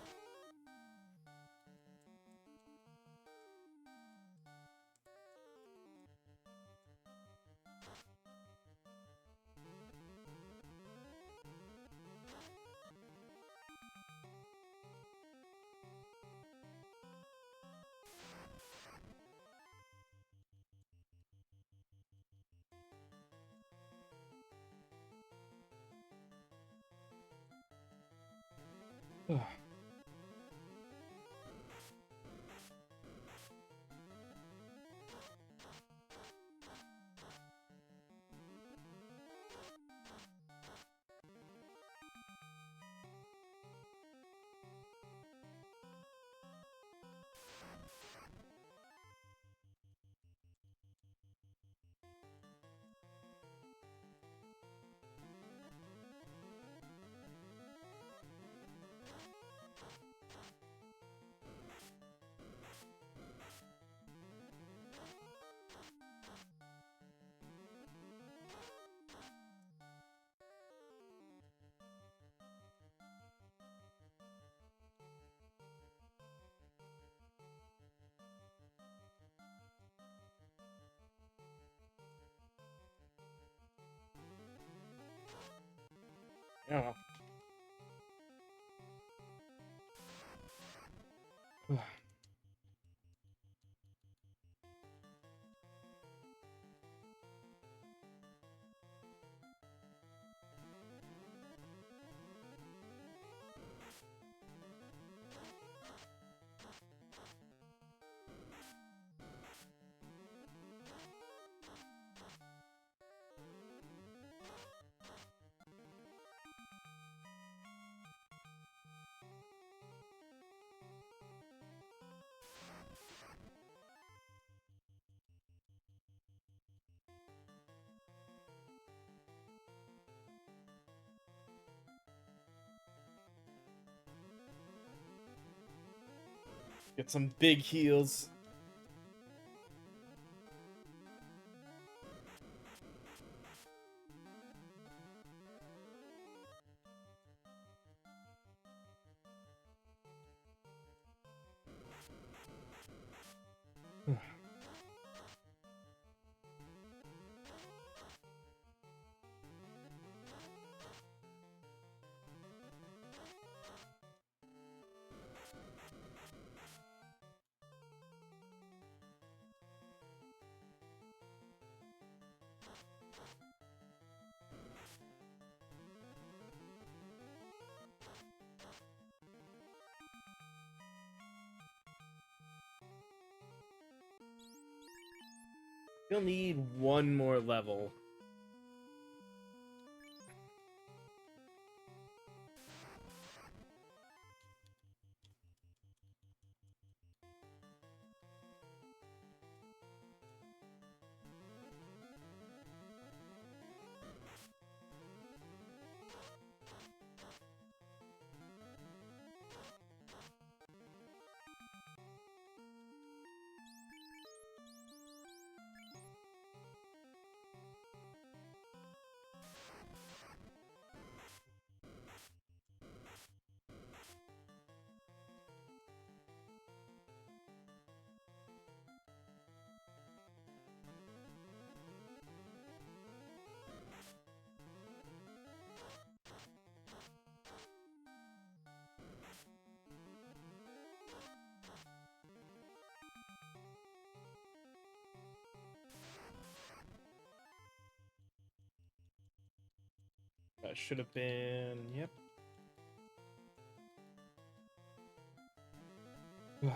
Yeah. Get some big heals. You'll need one more level. That should have been... Yep. Right.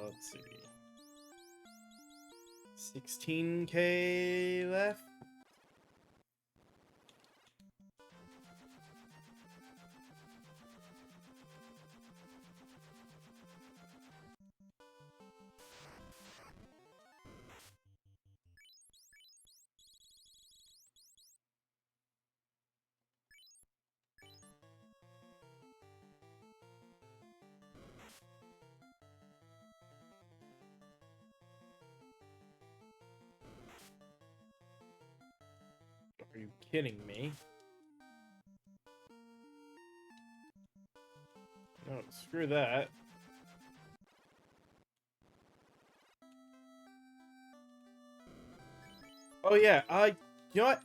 Let's see. 16K left. Are you kidding me? No, screw that. Oh yeah, you know what?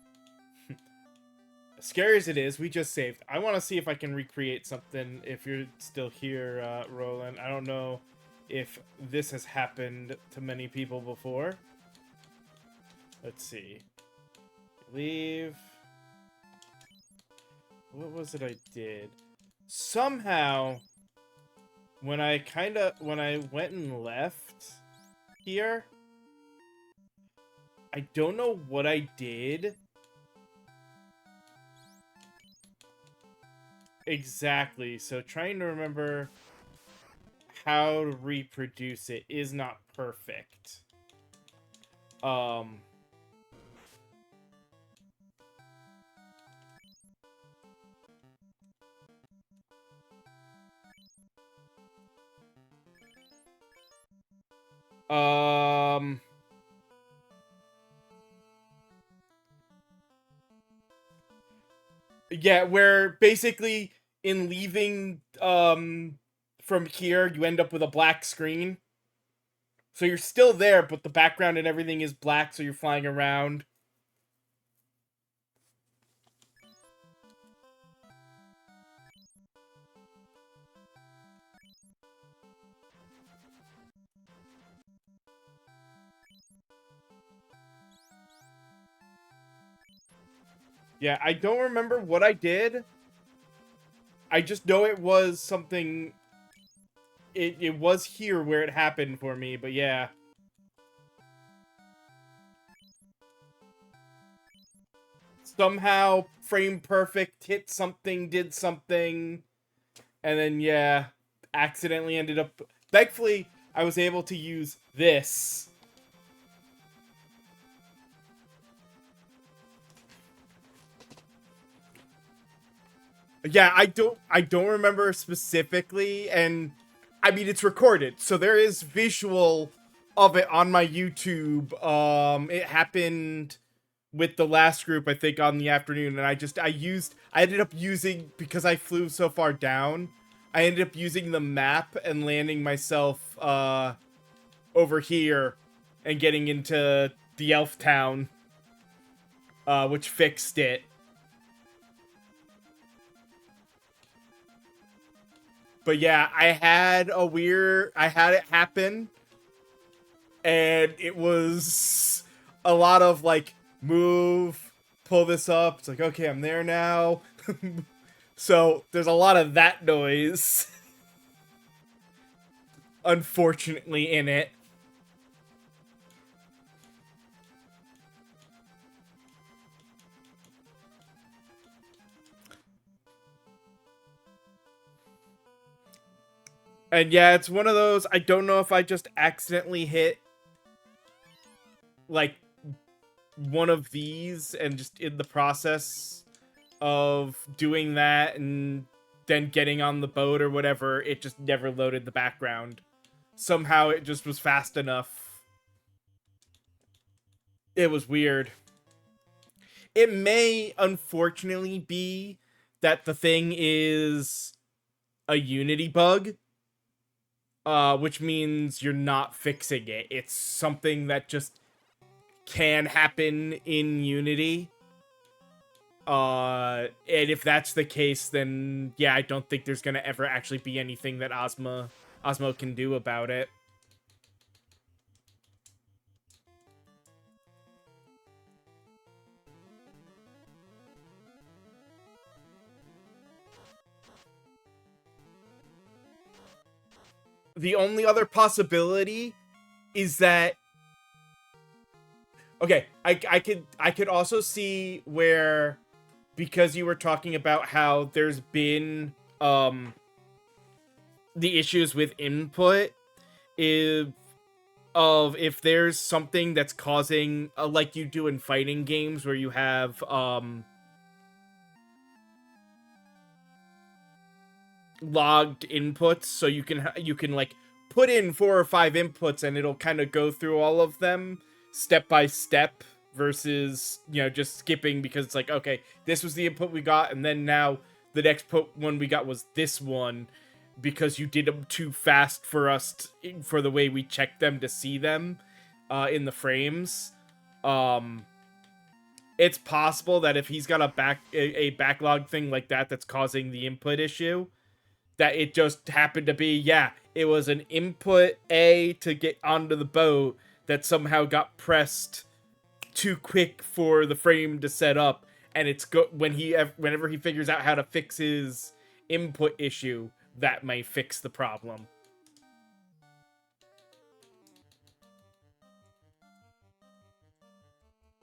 As scary as it is, we just saved. I want to see if I can recreate something if you're still here, Roland. I don't know if this has happened to many people before. Let's see. Leave. What was it I did? Somehow, when I went and left here, I don't know what I did exactly. So trying to remember how to reproduce it is not perfect. Yeah, where basically in leaving from here you end up with a black screen. So you're still there, but the background and everything is black, so you're flying around. Yeah, I don't remember what I did. I just know it was something it was here where it happened for me, but yeah. Somehow frame perfect, hit something, did something, and then yeah, accidentally ended up. Thankfully, I was able to use this. Yeah, I don't remember specifically, and I mean it's recorded, so there is visual of it on my YouTube. It happened with the last group, I think, on the afternoon, and I ended up using, because I flew so far down, I ended up using the map and landing myself over here and getting into the elf town, which fixed it. But yeah, I had it happen, and it was a lot of like, move, pull this up. It's like, okay, I'm there now. So there's a lot of that noise, unfortunately, in it. And yeah, it's one of those, I don't know if I just accidentally hit like one of these and just in the process of doing that and then getting on the boat or whatever, it just never loaded the background. Somehow it just was fast enough. It was weird. It may unfortunately be that the thing is a Unity bug, which means you're not fixing it. It's something that just can happen in Unity. And if that's the case, then yeah, I don't think there's gonna ever actually be anything that Osmo can do about it. The only other possibility is that, okay, I could also see where, because you were talking about how there's been the issues with input, if if there's something that's causing, like you do in fighting games where you have logged inputs, so you can like put in 4 or 5 inputs and it'll kind of go through all of them step by step, versus, just skipping, because it's like, okay, this was the input we got, and then now the next one we got was this one, because you did them too fast for us for the way we checked them to see them in the frames. It's possible that if he's got a backlog thing like that that's causing the input issue, that it just happened to be, yeah, it was an input A to get onto the boat that somehow got pressed too quick for the frame to set up, and whenever he figures out how to fix his input issue, that may fix the problem.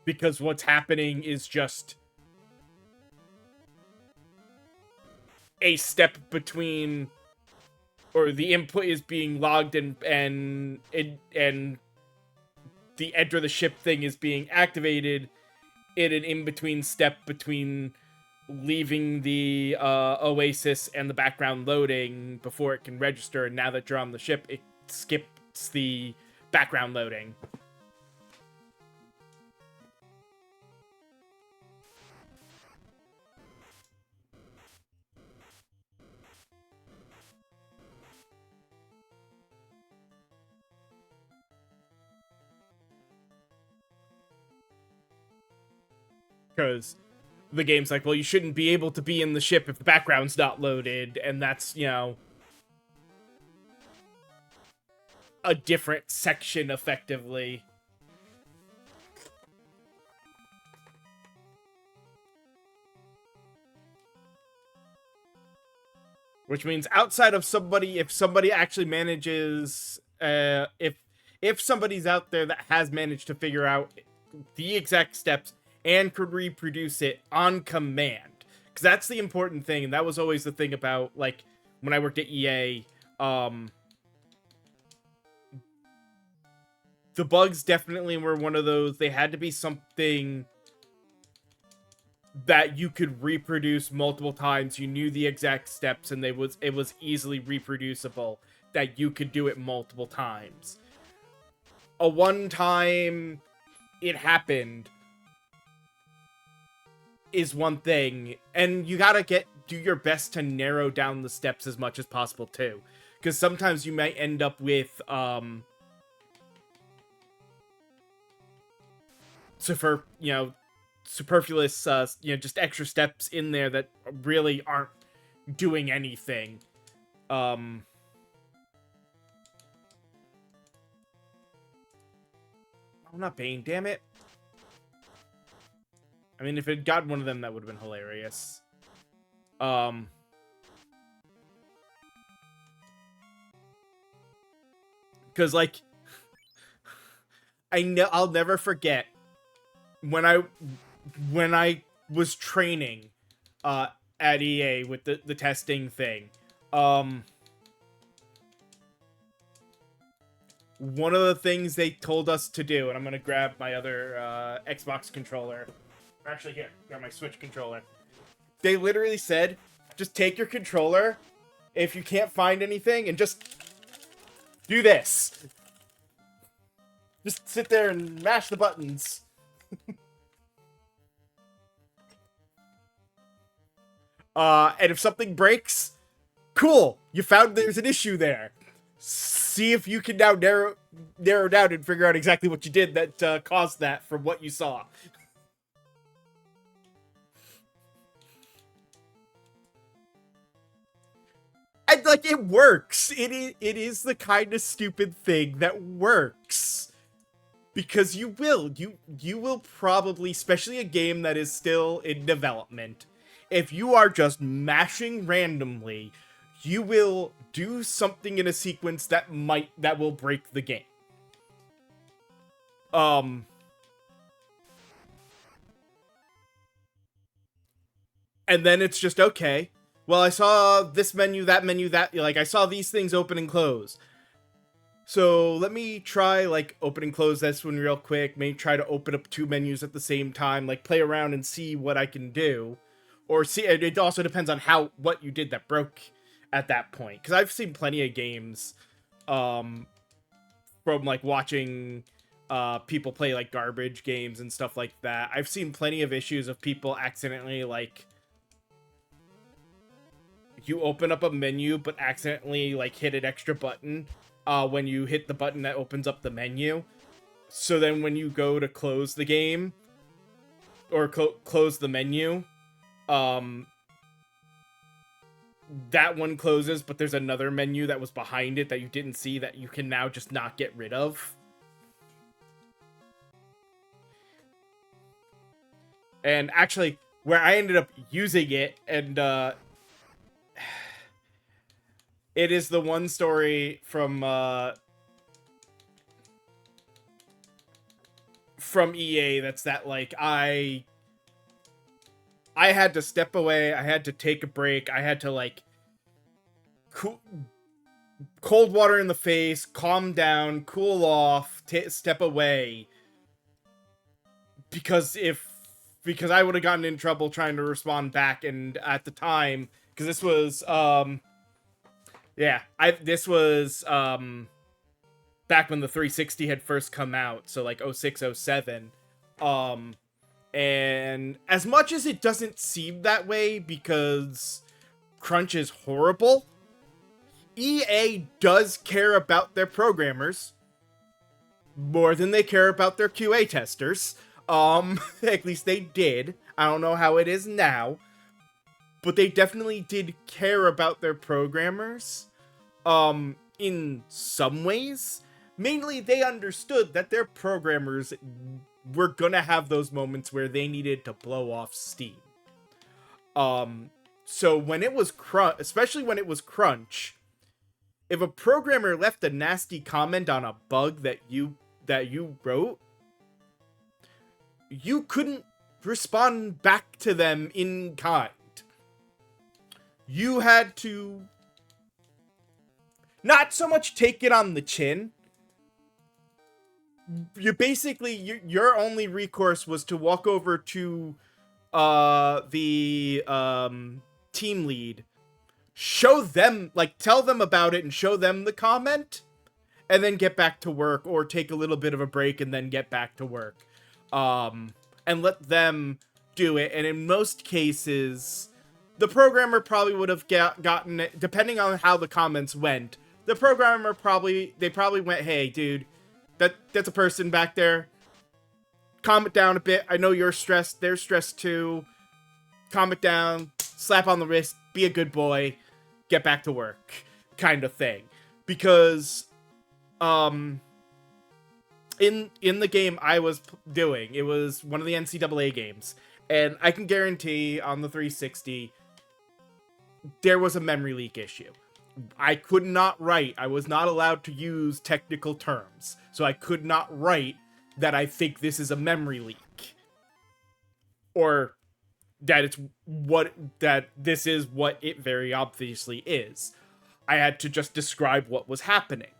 Because what's happening is just a step between, or the input is being logged, and the enter the ship thing is being activated in an in-between step between leaving the oasis and the background loading before it can register, and now that you're on the ship, it skips the background loading. Because the game's like, well, you shouldn't be able to be in the ship if the background's not loaded, and that's, a different section, effectively. which means outside of somebody, if somebody actually manages, if somebody's out there that has managed to figure out the exact steps and could reproduce it on command, because that's the important thing, and that was always the thing about, like, when I worked at EA. The bugs definitely were one of those. They had to be something that you could reproduce multiple times. You knew the exact steps, and it was easily reproducible, that you could do it multiple times. A one time it happened is one thing, and you gotta do your best to narrow down the steps as much as possible too, because sometimes you might end up with superfluous, just extra steps in there that really aren't doing anything. Oh, not Bane, damn it. I mean, if it got one of them, that would have been hilarious. Because, like, I'll never forget when I was training at EA with the testing thing. One of the things they told us to do, and I'm gonna grab my other Xbox controller. Actually, here, grab my Switch controller. They literally said, just take your controller, if you can't find anything, and just do this. Just sit there and mash the buttons. And if something breaks, cool, you found there's an issue there. See if you can now narrow down and figure out exactly what you did that caused that from what you saw. And, like, it works. It is the kind of stupid thing that works. Because you will probably, especially a game that is still in development, if you are just mashing randomly, you will do something in a sequence that will break the game. And then it's just, okay, well, I saw this menu, that, like, I saw these things open and close. So let me try, like, open and close this one real quick. Maybe try to open up two menus at the same time, like, play around and see what I can do. Or see, it also depends on what you did that broke at that point. Because I've seen plenty of games from, like, watching people play, like, garbage games and stuff like that. I've seen plenty of issues of people accidentally, like, you open up a menu but accidentally, like, hit an extra button when you hit the button that opens up the menu. So then when you go to close the game or close the menu, that one closes, but there's another menu that was behind it that you didn't see that you can now just not get rid of. And actually, where I ended up using it, and it is the one story from EA that's that, like, I had to step away, I had to take a break, I had to, like, cold water in the face, calm down, cool off, step away, because I would have gotten in trouble trying to respond back. And at the time, because this was this was back when the 360 had first come out, so like 06, 07. And as much as it doesn't seem that way because crunch is horrible, EA does care about their programmers more than they care about their QA testers. At least they did. I don't know how it is now, but they definitely did care about their programmers. In some ways, mainly they understood that their programmers were gonna have those moments where they needed to blow off steam. So when it was crunch, especially when it was crunch, if a programmer left a nasty comment on a bug that you wrote, you couldn't respond back to them in kind. You had to not so much take it on the chin. You basically, your only recourse was to walk over to the team lead, show them, like, tell them about it and show them the comment, and then get back to work, or take a little bit of a break and then get back to work. And let them do it. And in most cases, the programmer probably would have gotten it, depending on how the comments went. The programmer probably went, hey, dude, that's a person back there. Calm it down a bit. I know you're stressed. They're stressed too. Calm it down. Slap on the wrist. Be a good boy. Get back to work. Kind of thing. Because, in the game I was doing, it was one of the NCAA games. And I can guarantee on the 360, there was a memory leak issue. I could not write. I was not allowed to use technical terms. So I could not write that I think this is a memory leak. Or that this is what it very obviously is. I had to just describe what was happening.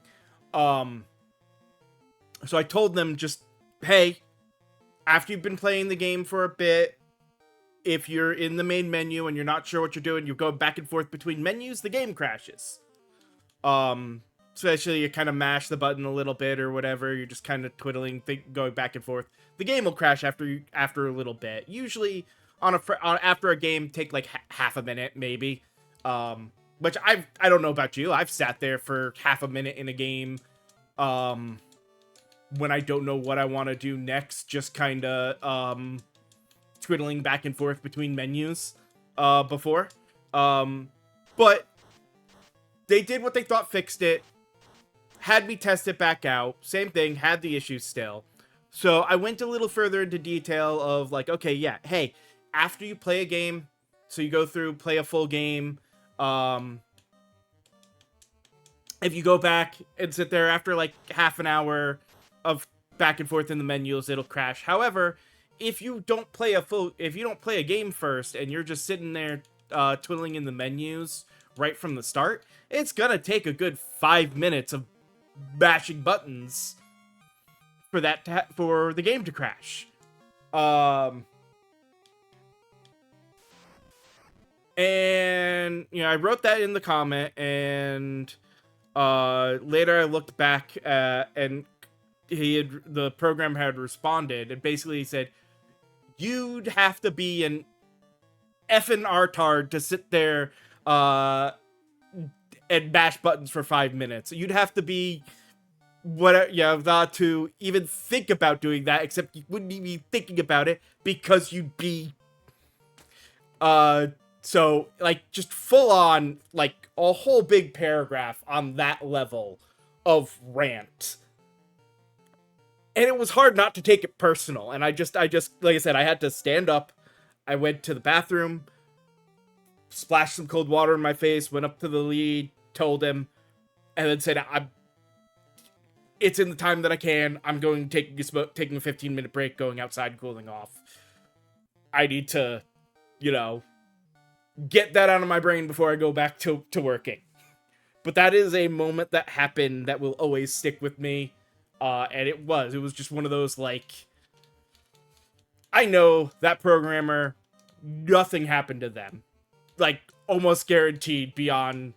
So I told them just, hey, after you've been playing the game for a bit, if you're in the main menu and you're not sure what you're doing, you go back and forth between menus, the game crashes. Especially you kind of mash the button a little bit or whatever, you're just kind of twiddling, going back and forth. The game will crash after a little bit. Usually after a game, take like half a minute maybe. Which I don't know about you. I've sat there for half a minute in a game, when I don't know what I want to do next, just kind of twiddling back and forth between menus before. But they did what they thought fixed it. Had me test it back out. Same thing, had the issue still. So I went a little further into detail of like, okay, yeah, hey, after you play a game, so you go through, play a full game, if you go back and sit there after like half an hour of back and forth in the menus, it'll crash. However, if you don't play a game first and you're just sitting there twiddling in the menus right from the start, it's gonna take a good 5 minutes of bashing buttons for for the game to crash. And you know, I wrote that in the comment, and later I looked back and the program had responded and basically said, you'd have to be an effing artard to sit there and bash buttons for 5 minutes. You'd have to be not to even think about doing that, except you wouldn't even be thinking about it because you'd be so like just full on like a whole big paragraph on that level of rant. And it was hard not to take it personal. And I just like I said, I had to stand up. I went to the bathroom, splashed some cold water in my face, went up to the lead, told him, and then said, it's in the time that I can. I'm going to taking a 15-minute break, going outside, cooling off. I need to, get that out of my brain before I go back to working. But that is a moment that happened that will always stick with me. And it was just one of those, like, I know that programmer, nothing happened to them. Like, almost guaranteed beyond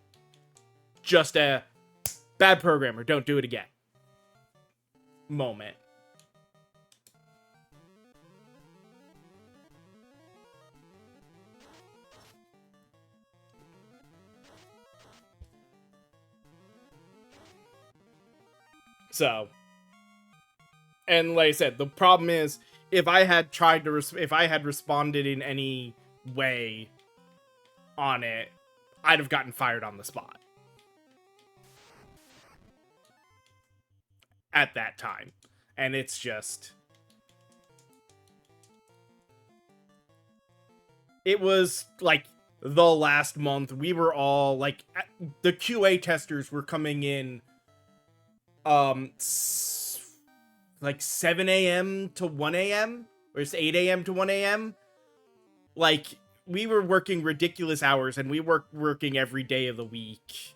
just a bad programmer, don't do it again moment. So, and like I said, the problem is, if I had responded in any way on it, I'd have gotten fired on the spot at that time. And it's just, it was like the last month, we were all like, the QA testers were coming in, um, like 7 a.m. to 1 a.m. or it's 8 a.m. to 1 a.m. Like, we were working ridiculous hours, and we were working every day of the week.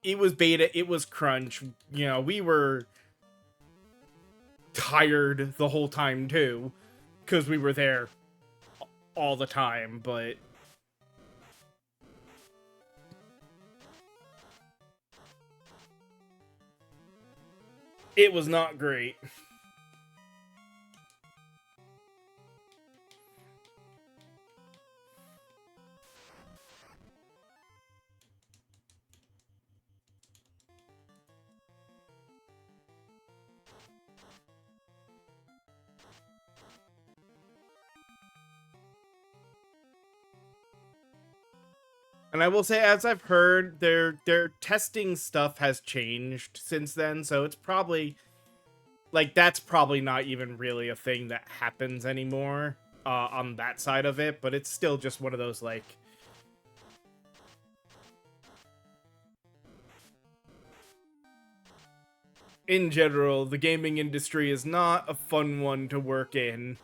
It was beta, it was crunch. You know, we were tired the whole time too, because we were there all the time, but it was not great. And I will say, as I've heard, their testing stuff has changed since then, so it's probably like that's probably not even really a thing that happens anymore on that side of it, but it's still just one of those like, in general, the gaming industry is not a fun one to work in.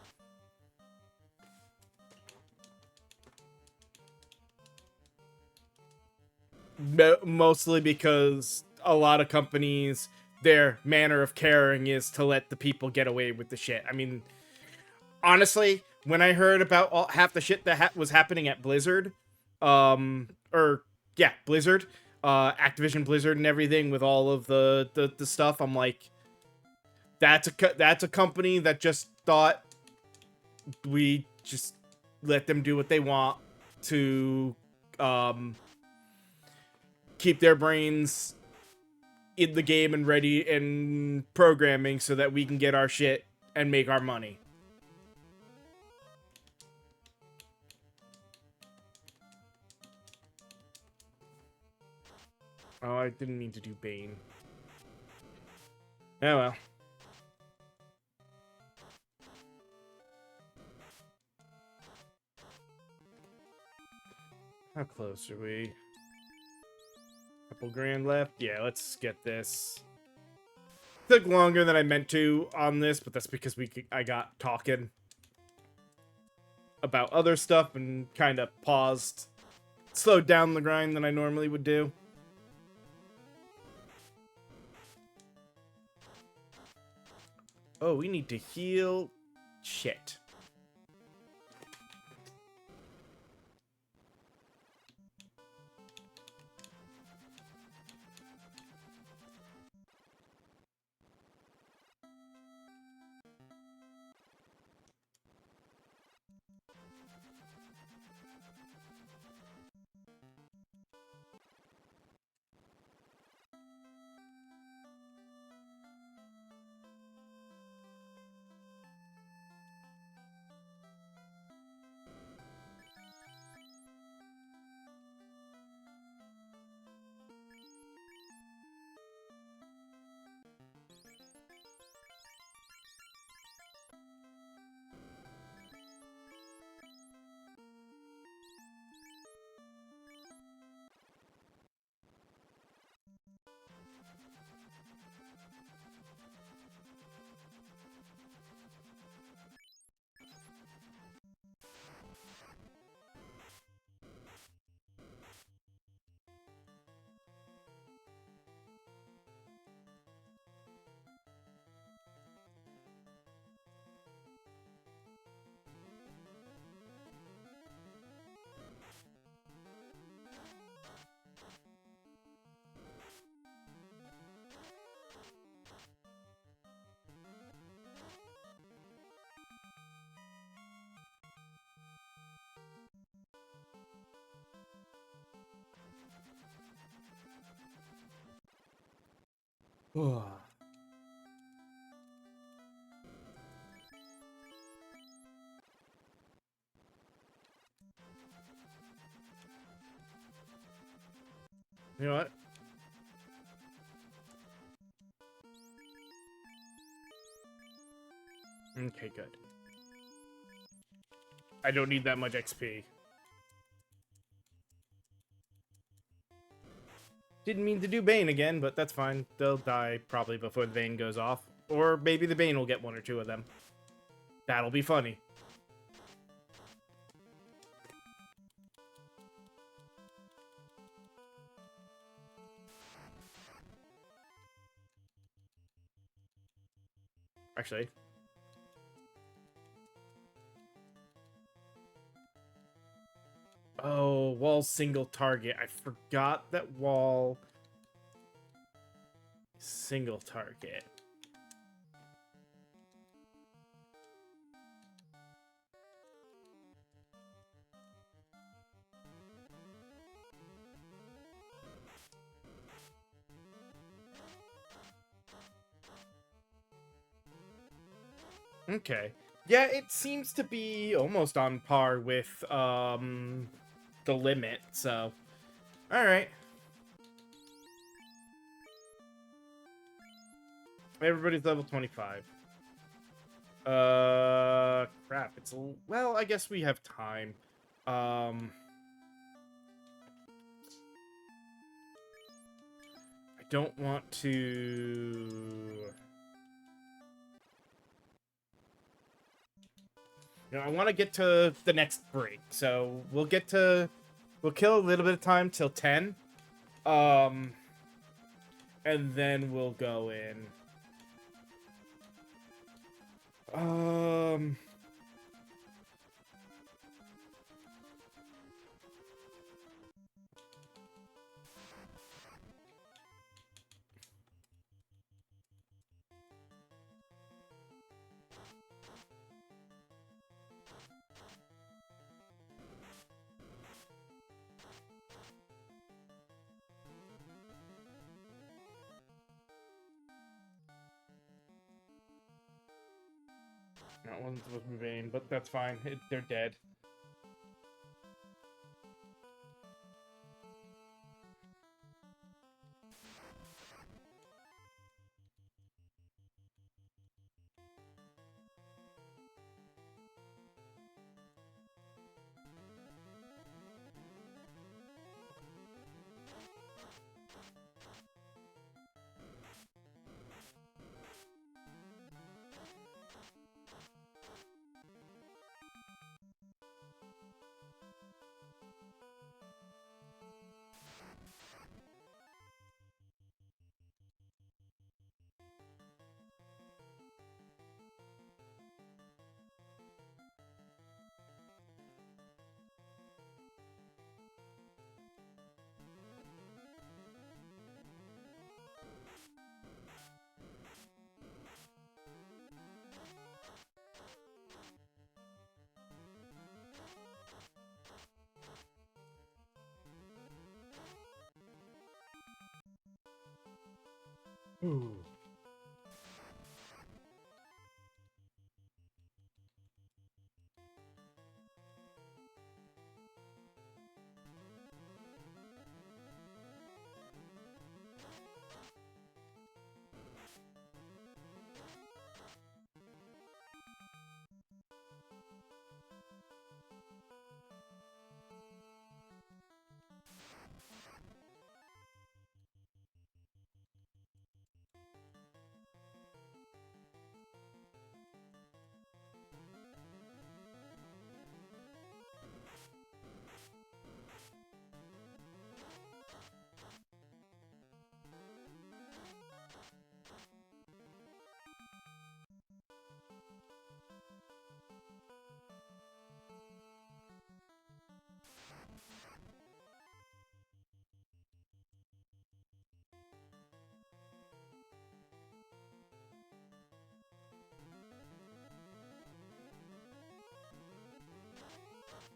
Mostly because a lot of companies, their manner of caring is to let the people get away with the shit. I mean, honestly, when I heard about half the shit that was happening at Blizzard, or yeah, Blizzard, Activision Blizzard and everything with all of the stuff, I'm like, that's a company that just thought we just let them do what they want to um keep their brains in the game and ready and programming so that we can get our shit and make our money. Oh, I didn't mean to do Bane. Oh well. How close are we? Couple grand left? Yeah, let's get this. Took longer than I meant to on this, but that's because I got talking about other stuff and kind of paused, slowed down the grind than I normally would do. Oh, we need to heal. Shit. You know what? Okay, good. I don't need that much XP. Didn't mean to do Bane again, but that's fine. They'll die probably before the Bane goes off. Or maybe the Bane will get one or two of them. That'll be funny. Actually. Oh, wall single target. I forgot that wall single target. Okay. Yeah, it seems to be almost on par with the limit, so alright. Everybody's level 25. Crap, it's well, I guess we have time. I don't want to... You know, I want to get to the next break, so we'll kill a little bit of time till 10. And then we'll go in. That one's supposed to be Vayne, but that's fine. They're dead. Ooh.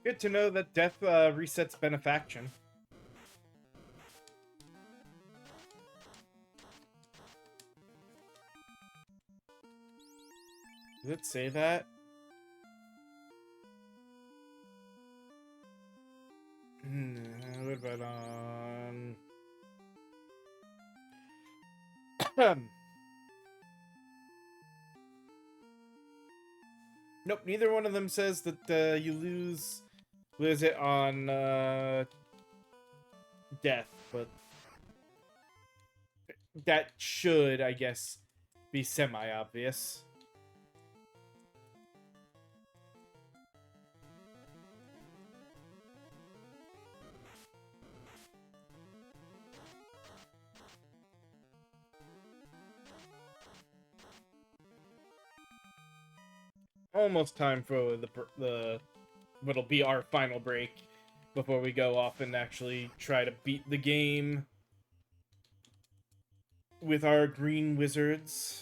Good to know that death resets benefaction. Does it say that? What about on... Nope, neither one of them says that you lose it on death, but that should, I guess, be semi-obvious. Almost time for the what'll be our final break before we go off and actually try to beat the game with our green wizards.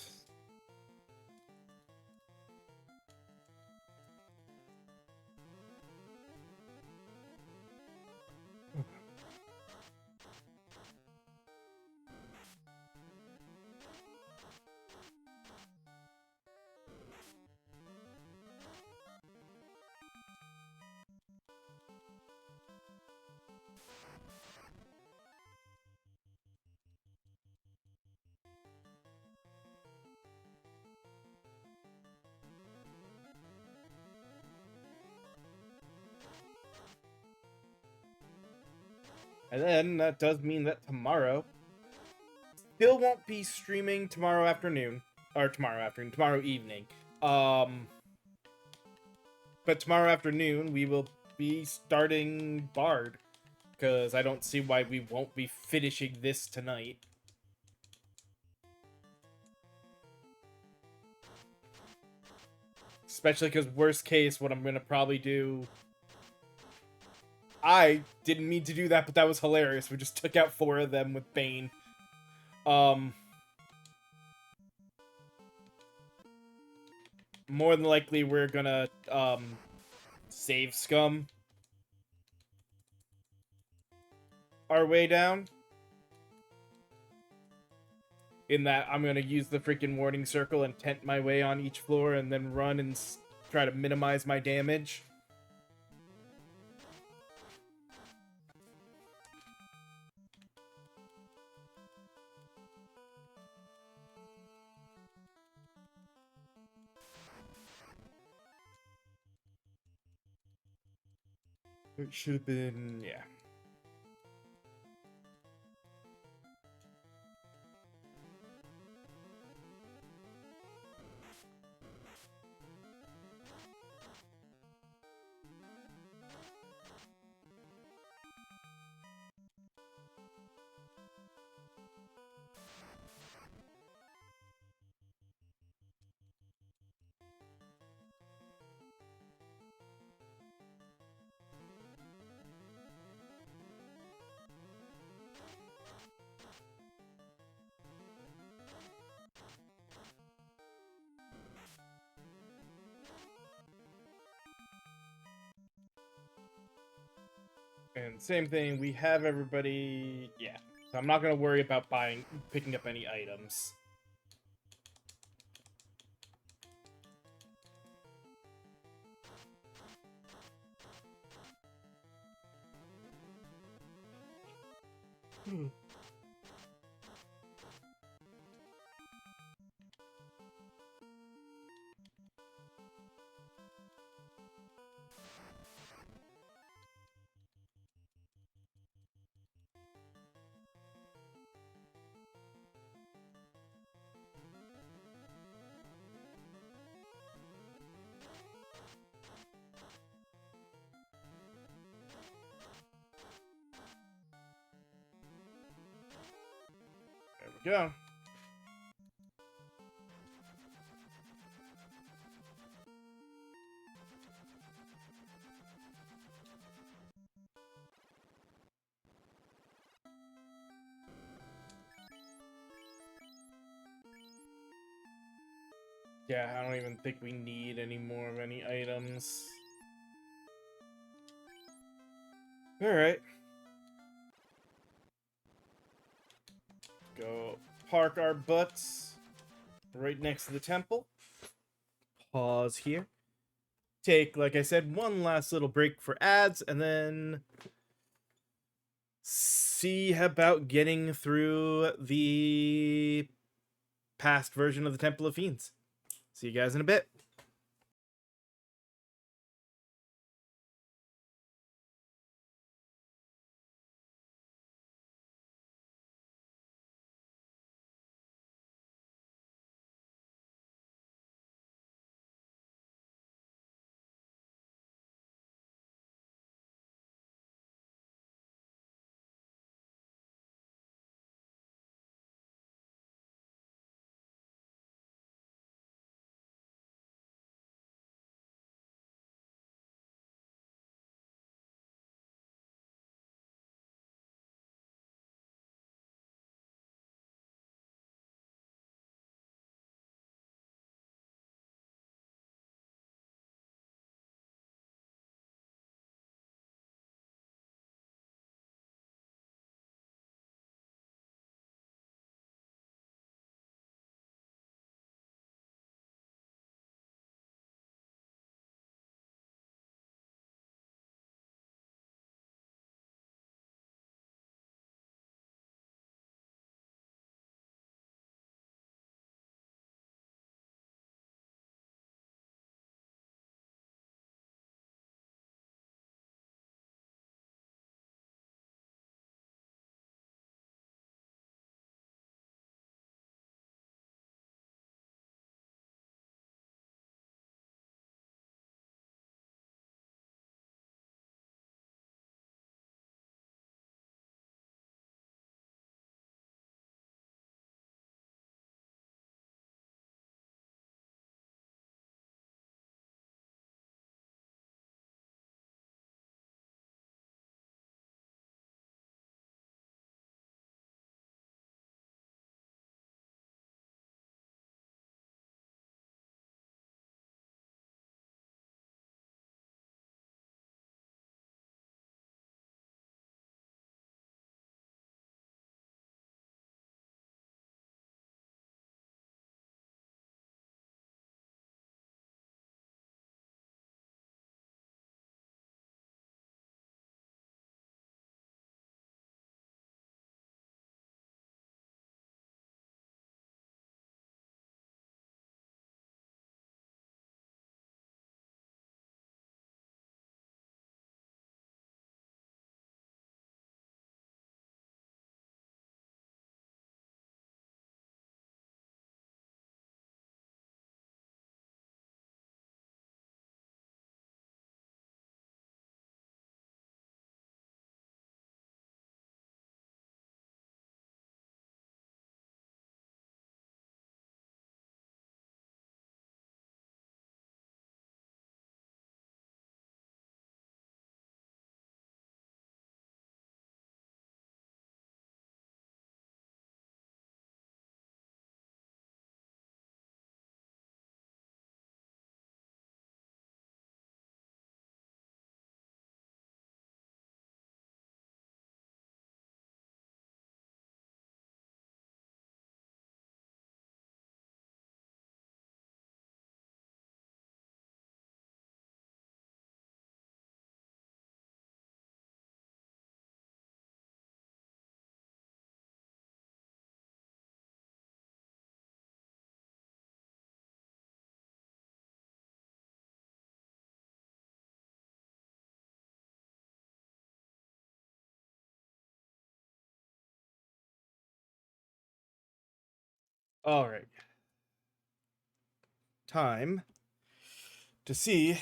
And then that does mean that tomorrow still won't be streaming tomorrow afternoon. Or tomorrow evening. But tomorrow afternoon we will be starting Bard. Because I don't see why we won't be finishing this tonight. Especially because worst case, what I'm going to probably do... I didn't mean to do that, but that was hilarious. We just took out 4 of them with Bane. More than likely, we're gonna, save Scum our way down. In that, I'm gonna use the freaking warning circle and tent my way on each floor and then run and try to minimize my damage. It should have been, yeah. And same thing, we have everybody, yeah. So I'm not gonna worry about picking up any items. There we go. Yeah, I don't even think we need any more of any items. Alright. Go park our butts right next to the temple. Pause here. Take, like I said, one last little break for ads, and then see about getting through the past version of the Temple of Fiends. See you guys in a bit. All right. Time to see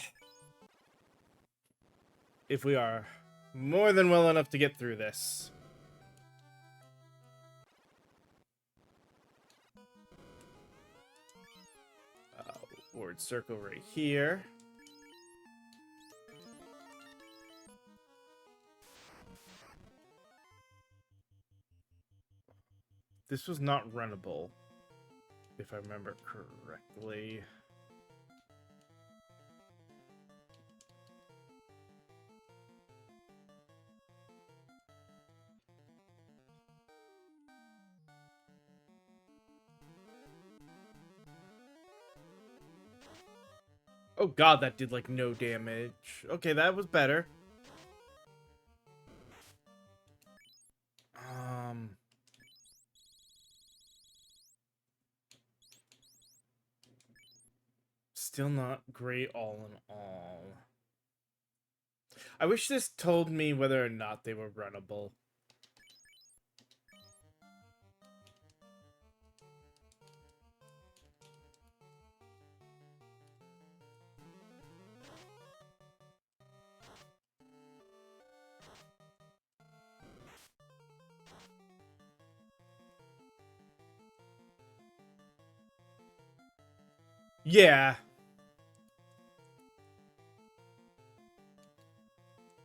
if we are more than well enough to get through this. Word circle right here. This was not runnable, if I remember correctly. Oh god, that did like no damage. Okay, that was better. Um Still not great all in all. I wish this told me whether or not they were runnable. Yeah.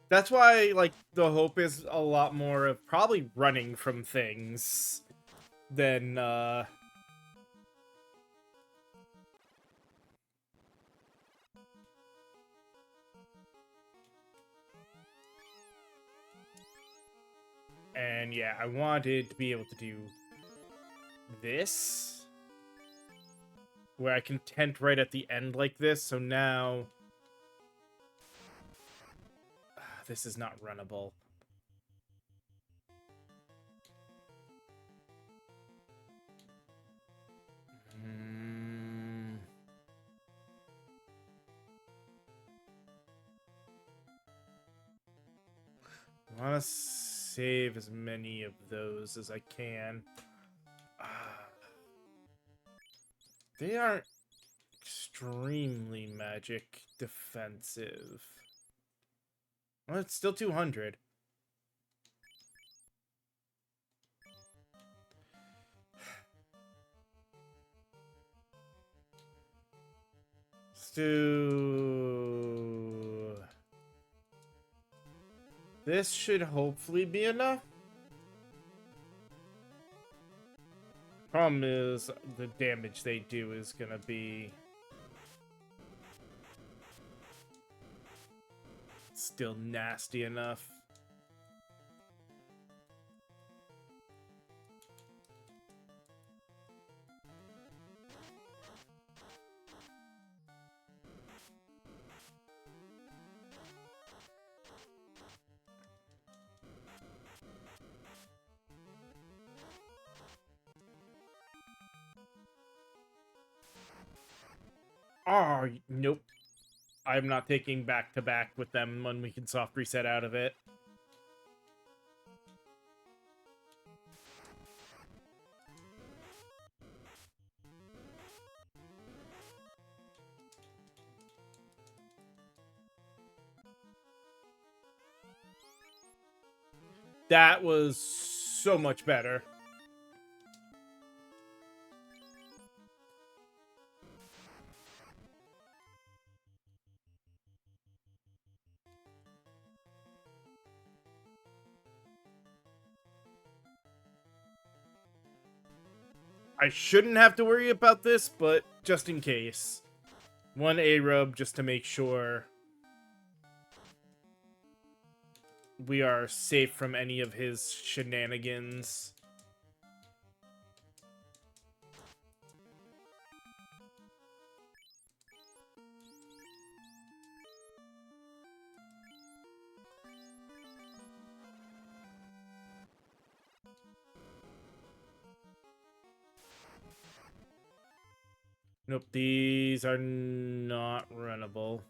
That's why, like, the hope is a lot more of probably running from things than, And yeah, I wanted to be able to do this, where I can tent right at the end like this, so now... this is not runnable. I want to save as many of those as I can. They aren't extremely magic defensive. Well, it's still 200. So this should hopefully be enough. Problem is, the damage they do is gonna be still nasty enough. Oh, nope. I'm not taking back-to-back with them when we can soft reset out of it. That was so much better. I shouldn't have to worry about this, but just in case. One A-rub just to make sure we are safe from any of his shenanigans. Nope, these are not runnable.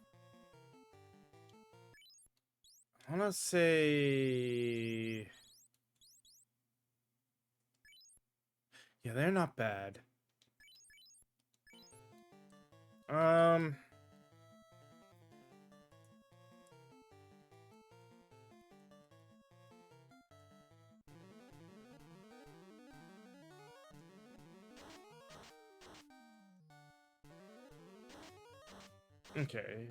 I want to say... yeah, they're not bad. Okay.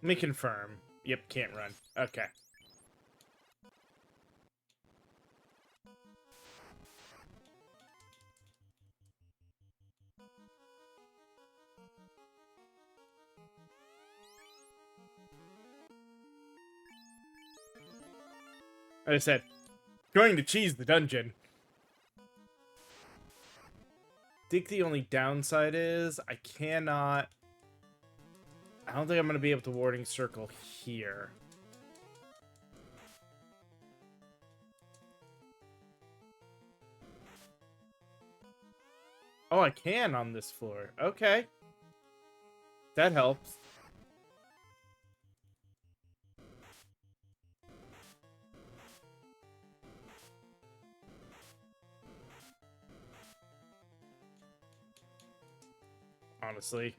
Let me confirm. Yep, can't run. Okay. Like I said, going to cheese the dungeon. I think the only downside is I cannot... I don't think I'm going to be able to warding circle here. Oh, I can on this floor. Okay. That helps. Honestly.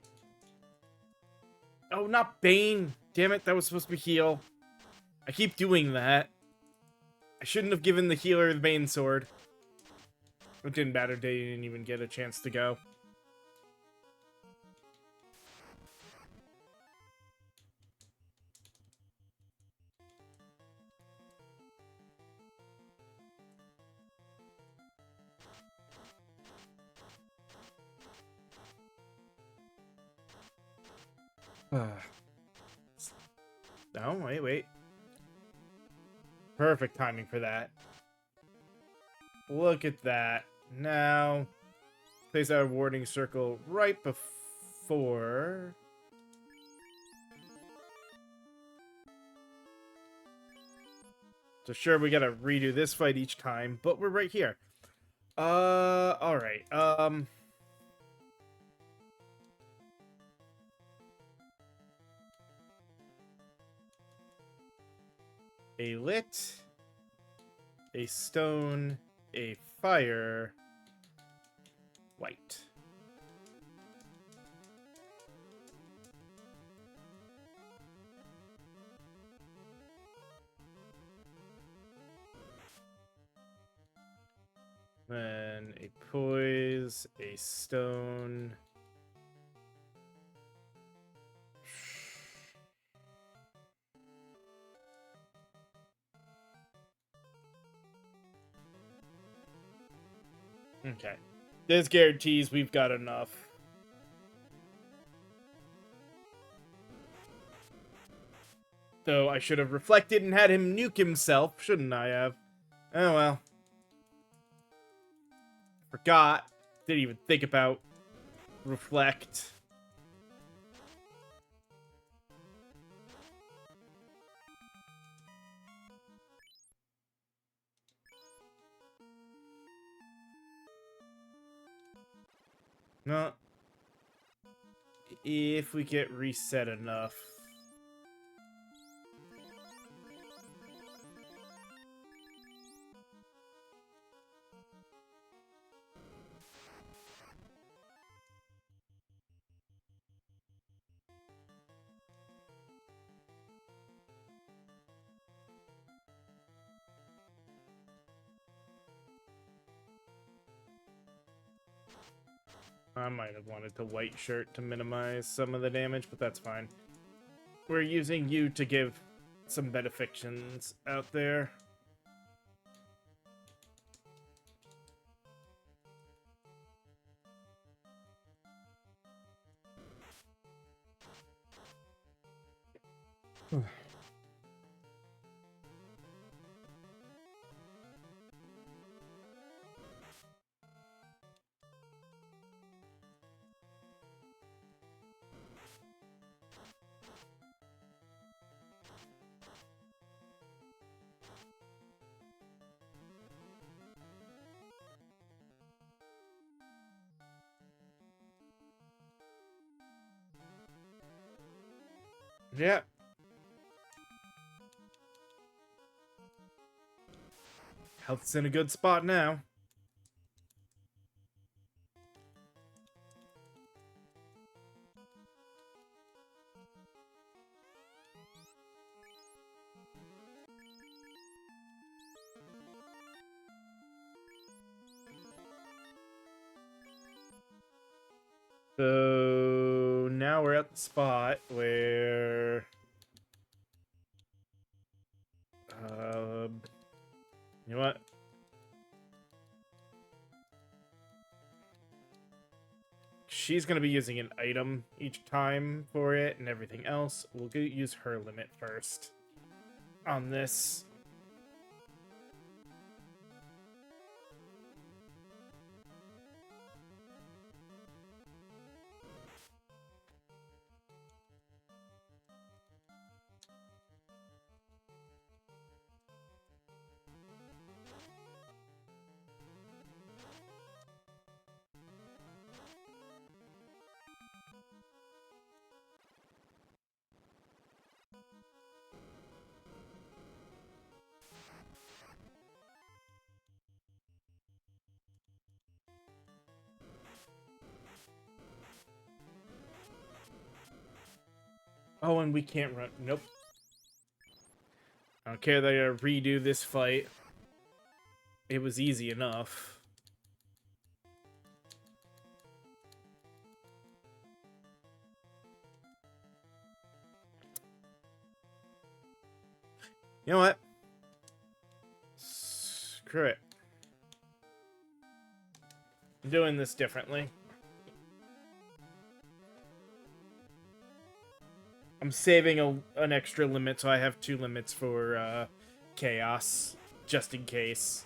Oh, not Bane. Damn it, that was supposed to be heal. I keep doing that. I shouldn't have given the healer the Bane sword. It didn't matter, they didn't even get a chance to go. No, wait. Perfect timing for that. Look at that. Now, place our warding circle right before... So sure, we gotta redo this fight each time, but we're right here. Alright, a lit, a stone, a fire, white. Then a poise, a stone. Okay. This guarantees we've got enough. Though I should have reflected and had him nuke himself, shouldn't I have? Oh well. Forgot. Didn't even think about reflect. No. If we get reset enough. I might have wanted the white shirt to minimize some of the damage, but that's fine. We're using you to give some benefictions out there. Yeah. Health's in a good spot now. So now we're at the spot where you know what? She's gonna be using an item each time for it and everything else. We'll use her limit first on this. Oh, and we can't run. Nope. I don't care that I gotta redo this fight. It was easy enough. You know what? Screw it. I'm doing this differently. I'm saving an extra limit, so I have 2 limits for chaos, just in case.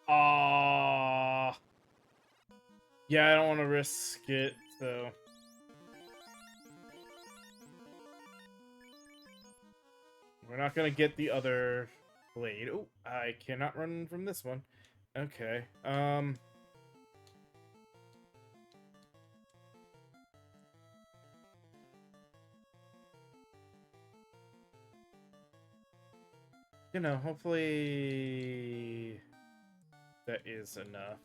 Ah, yeah, I don't want to risk it, so we're not gonna get the other blade. Oh, I cannot run from this one. Okay. You know, hopefully that is enough.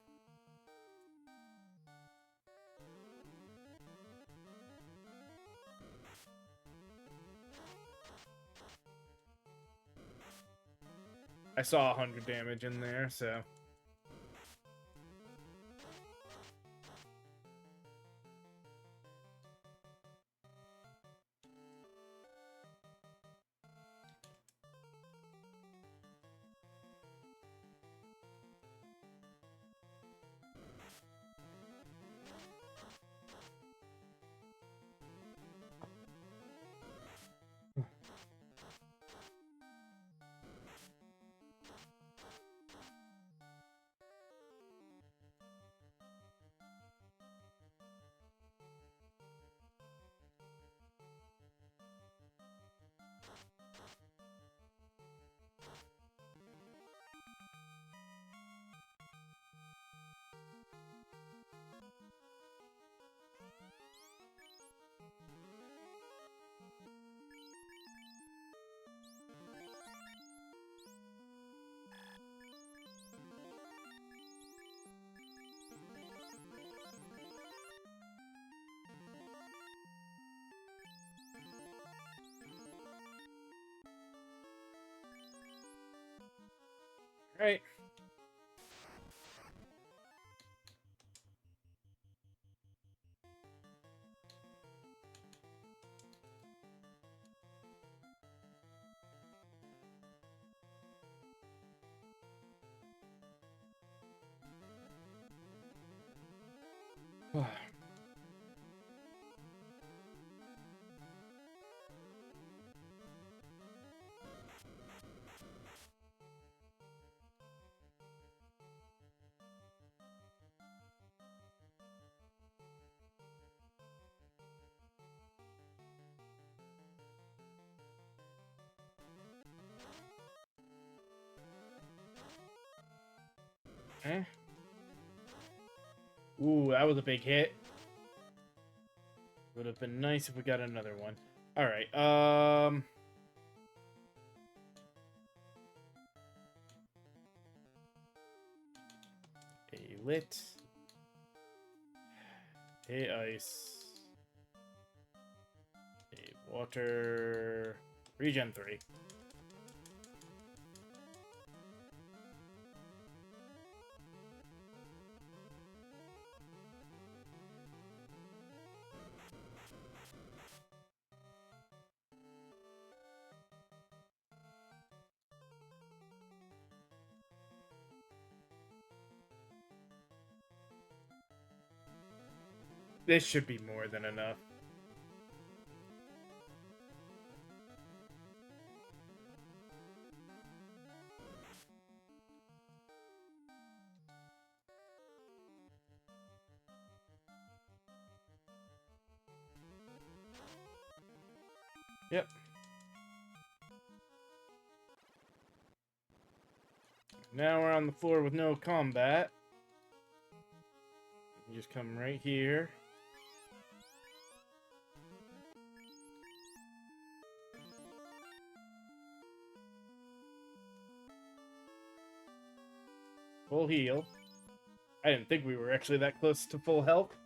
I saw 100 damage in there, so. Right. Okay. Ooh, that was a big hit. Would have been nice if we got another one. All right. A lit. A ice. A water. Regen 3. This should be more than enough. Yep. Now we're on the floor with no combat. You just come right here. Full heal. I didn't think we were actually that close to full health.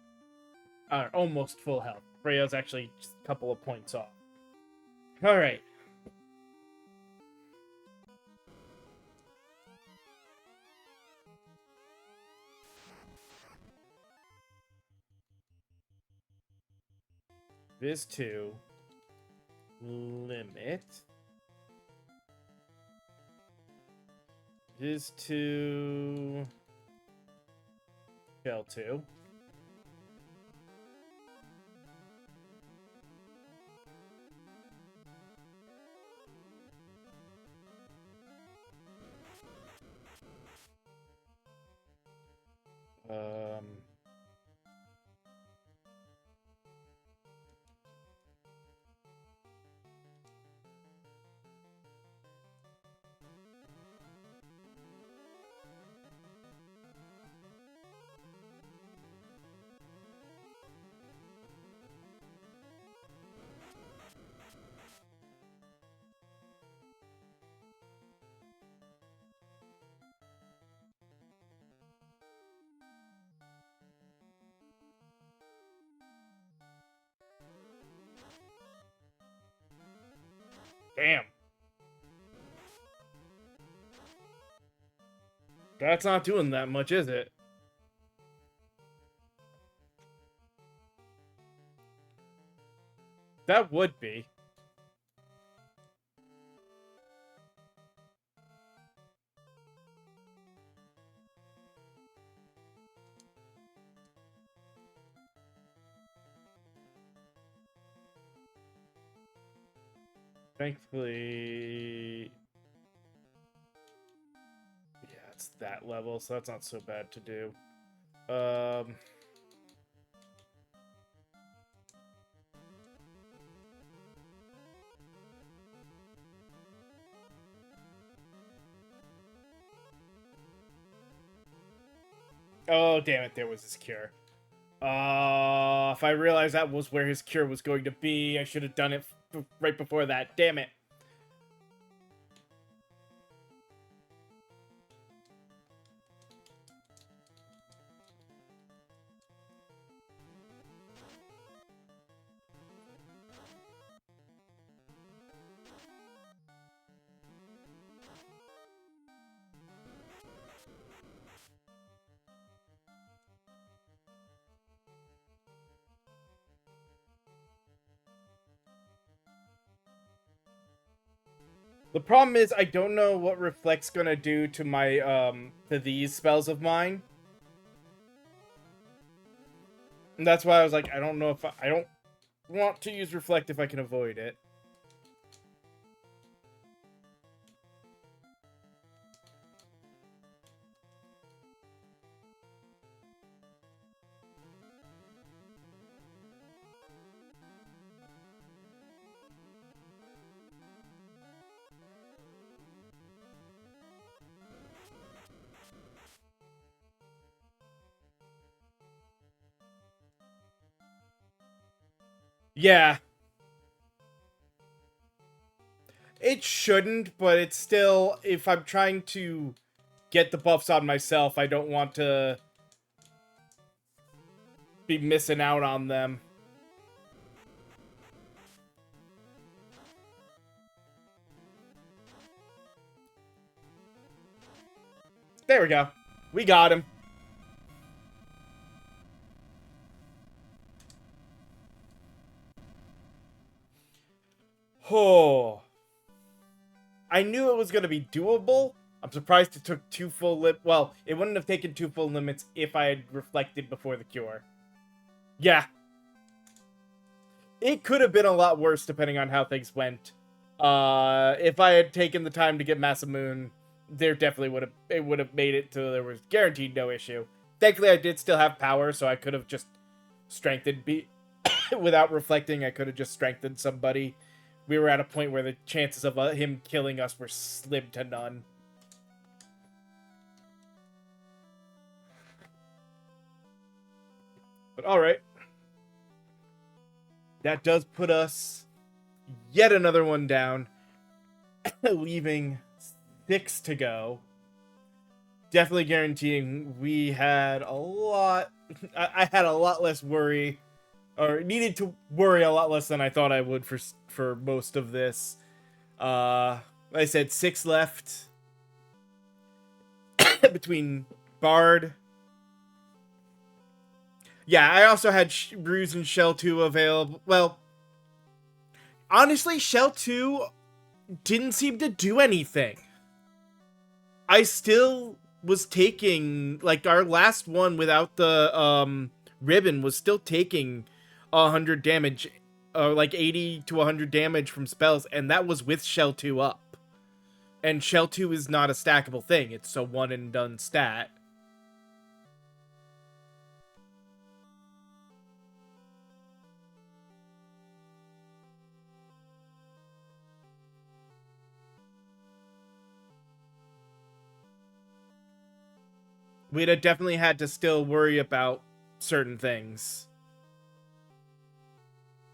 Almost full health. Freya's actually just a couple of points off. Alright. Viz 2. Limit. Viz 2. Shell 2. Damn. That's not doing that much, is it? That would be. Thankfully... Yeah, it's that level, so that's not so bad to do. Oh, damn it, there was his cure. If I realized that was where his cure was going to be, I should have done it right before that. Damn it. The problem is I don't know what Reflect's gonna do to my, to these spells of mine. And that's why I was like, I don't know if I don't want to use Reflect if I can avoid it. Yeah. It shouldn't, but it's still, if I'm trying to get the buffs on myself, I don't want to be missing out on them. There we go. We got him. Oh. I knew it was going to be doable. I'm surprised it took 2 full well, it wouldn't have taken 2 full limits if I had reflected before the cure. Yeah. It could have been a lot worse depending on how things went. If I had taken the time to get Masamune, there definitely would have made it so there was guaranteed no issue. Thankfully, I did still have power, so I could have just strengthened without reflecting. I could have just strengthened somebody. We were at a point where the chances of him killing us were slim to none. But alright. That does put us yet another one down. Leaving 6 to go. Definitely guaranteeing we had a lot... I had a lot less worry, or needed to worry a lot less than I thought I would for most of this. Like I said, 6 left between Bard. Yeah, I also had Ruse and Shell 2 available. Well, honestly, Shell 2 didn't seem to do anything. I still was taking, like, our last one without the ribbon was still taking 100 damage, like 80 to 100 damage from spells, and that was with Shell 2 up. And Shell 2 is not a stackable thing, it's a one and done stat. We'd have definitely had to still worry about certain things.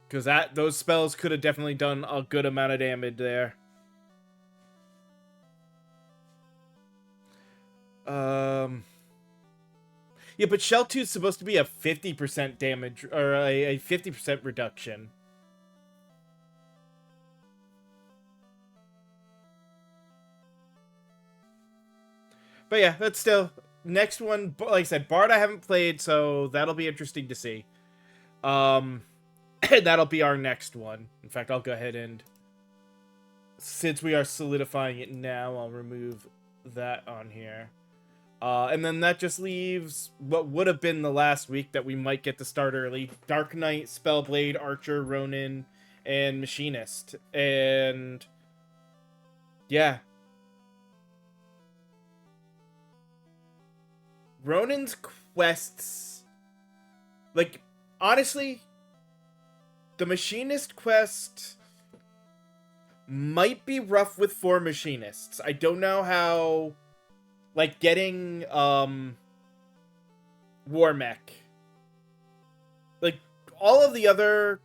Because those spells could have definitely done a good amount of damage there. Yeah, but Shell 2 is supposed to be a 50% damage, or a 50% reduction. But yeah, that's still next one. Like I said, Bard I haven't played, so that'll be interesting to see. Um, that'll be our next one. In fact, I'll go ahead and, since we are solidifying it now, I'll remove that on here. And then that just leaves what would have been the last week that we might get to start early. Dark Knight, Spellblade, Archer, Ronin, and Machinist. And yeah. Ronin's quests, like, honestly, the Machinist quest might be rough with 4 Machinists. I don't know how, like, getting, War Mech. Like, all of the other,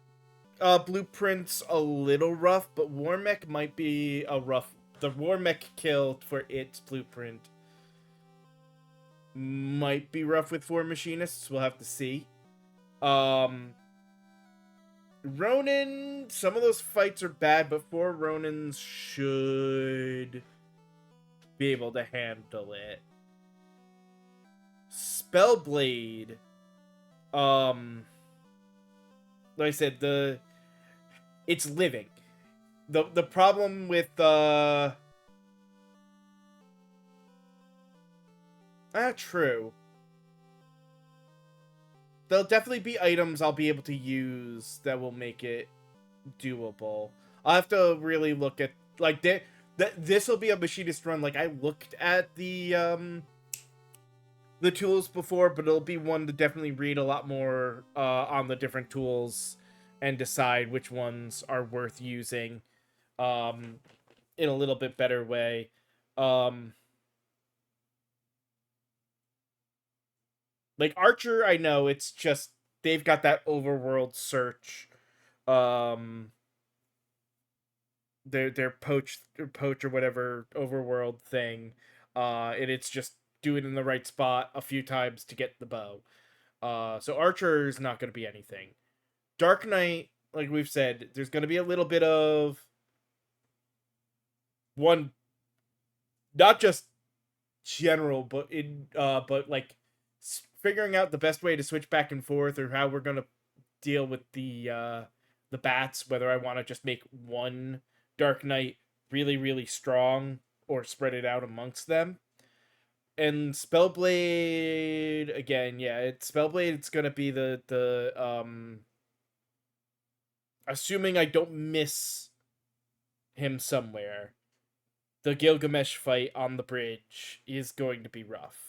blueprints a little rough, but War Mech might be a rough, the War Mech kill for its blueprint might be rough with 4 Machinists. We'll have to see. Ronin, some of those fights are bad, but 4 Ronins should be able to handle it. Spellblade, like I said, it's living. The problem with true. There'll definitely be items I'll be able to use that will make it doable. I'll have to really look at, like, this will be a Machinist run. Like, I looked at the tools before, but it'll be one to definitely read a lot more on the different tools and decide which ones are worth using in a little bit better way. Like, Archer, I know it's just they've got that overworld search, their poach or whatever overworld thing, and it's just do it in the right spot a few times to get the bow. So Archer is not going to be anything. Dark Knight, like we've said, there's going to be a little bit of one, not just general, but but like figuring out the best way to switch back and forth, or how we're going to deal with the bats, whether I want to just make one Dark Knight really, really strong or spread it out amongst them. And Spellblade, again, yeah, it's gonna be the assuming I don't miss him somewhere, the Gilgamesh fight on the bridge is going to be rough.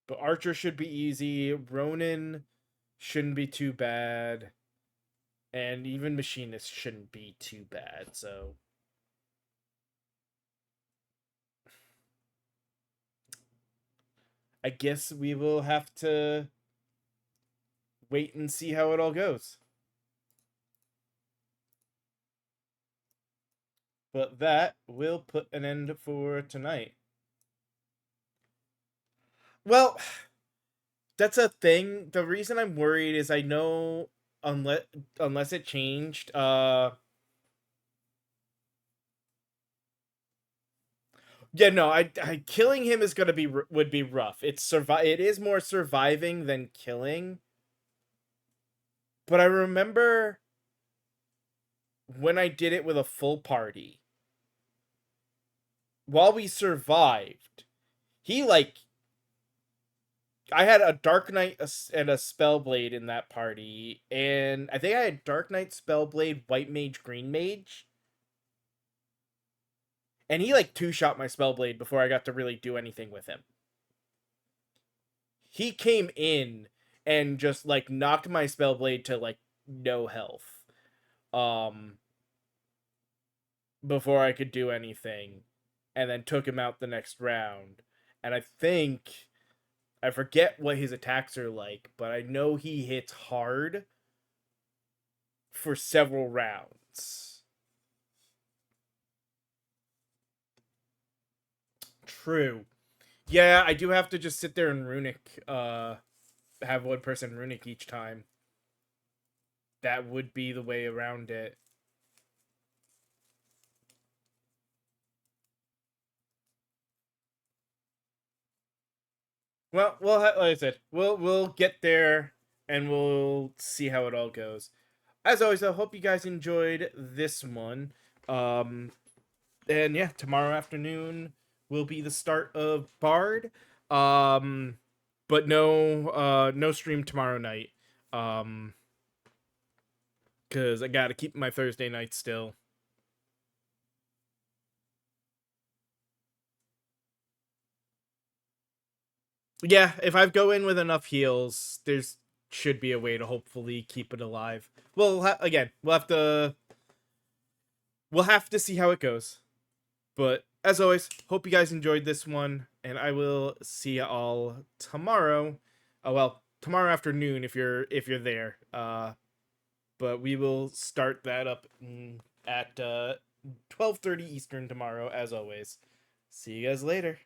But Archer should be easy. Ronin shouldn't be too bad. And even Machinist shouldn't be too bad, so I guess we will have to wait and see how it all goes. But that will put an end for tonight. Well, that's a thing. The reason I'm worried is I know unless it changed, yeah, no, I killing him is gonna be would be rough. It is more surviving than killing. But I remember when I did it with a full party, while we survived, he, like, I had a Dark Knight and a Spellblade in that party, and I think I had Dark Knight, Spellblade, White Mage, Green Mage. And he, like, 2-shot my Spellblade before I got to really do anything with him. He came in and just, like, knocked my Spellblade to, like, no health. Before I could do anything. And then took him out the next round. And I think, I forget what his attacks are like, but I know he hits hard for several rounds. True. Yeah, I do have to just sit there and runic, have one person runic each time. That would be the way around it. Well, like I said, we'll get there and we'll see how it all goes. As always, I hope you guys enjoyed this one. Um, and yeah, tomorrow afternoon will be the start of Bard. Um, but no stream tomorrow night. Um, because I gotta keep my Thursday night still. Yeah, if I go in with enough heals, there's should be a way to hopefully keep it alive. Well, again, we'll have to see how it goes. But as always, hope you guys enjoyed this one, and I will see you all tomorrow. Well, tomorrow afternoon if you're there. But we will start that up at 12:30 Eastern tomorrow, as always. See you guys later.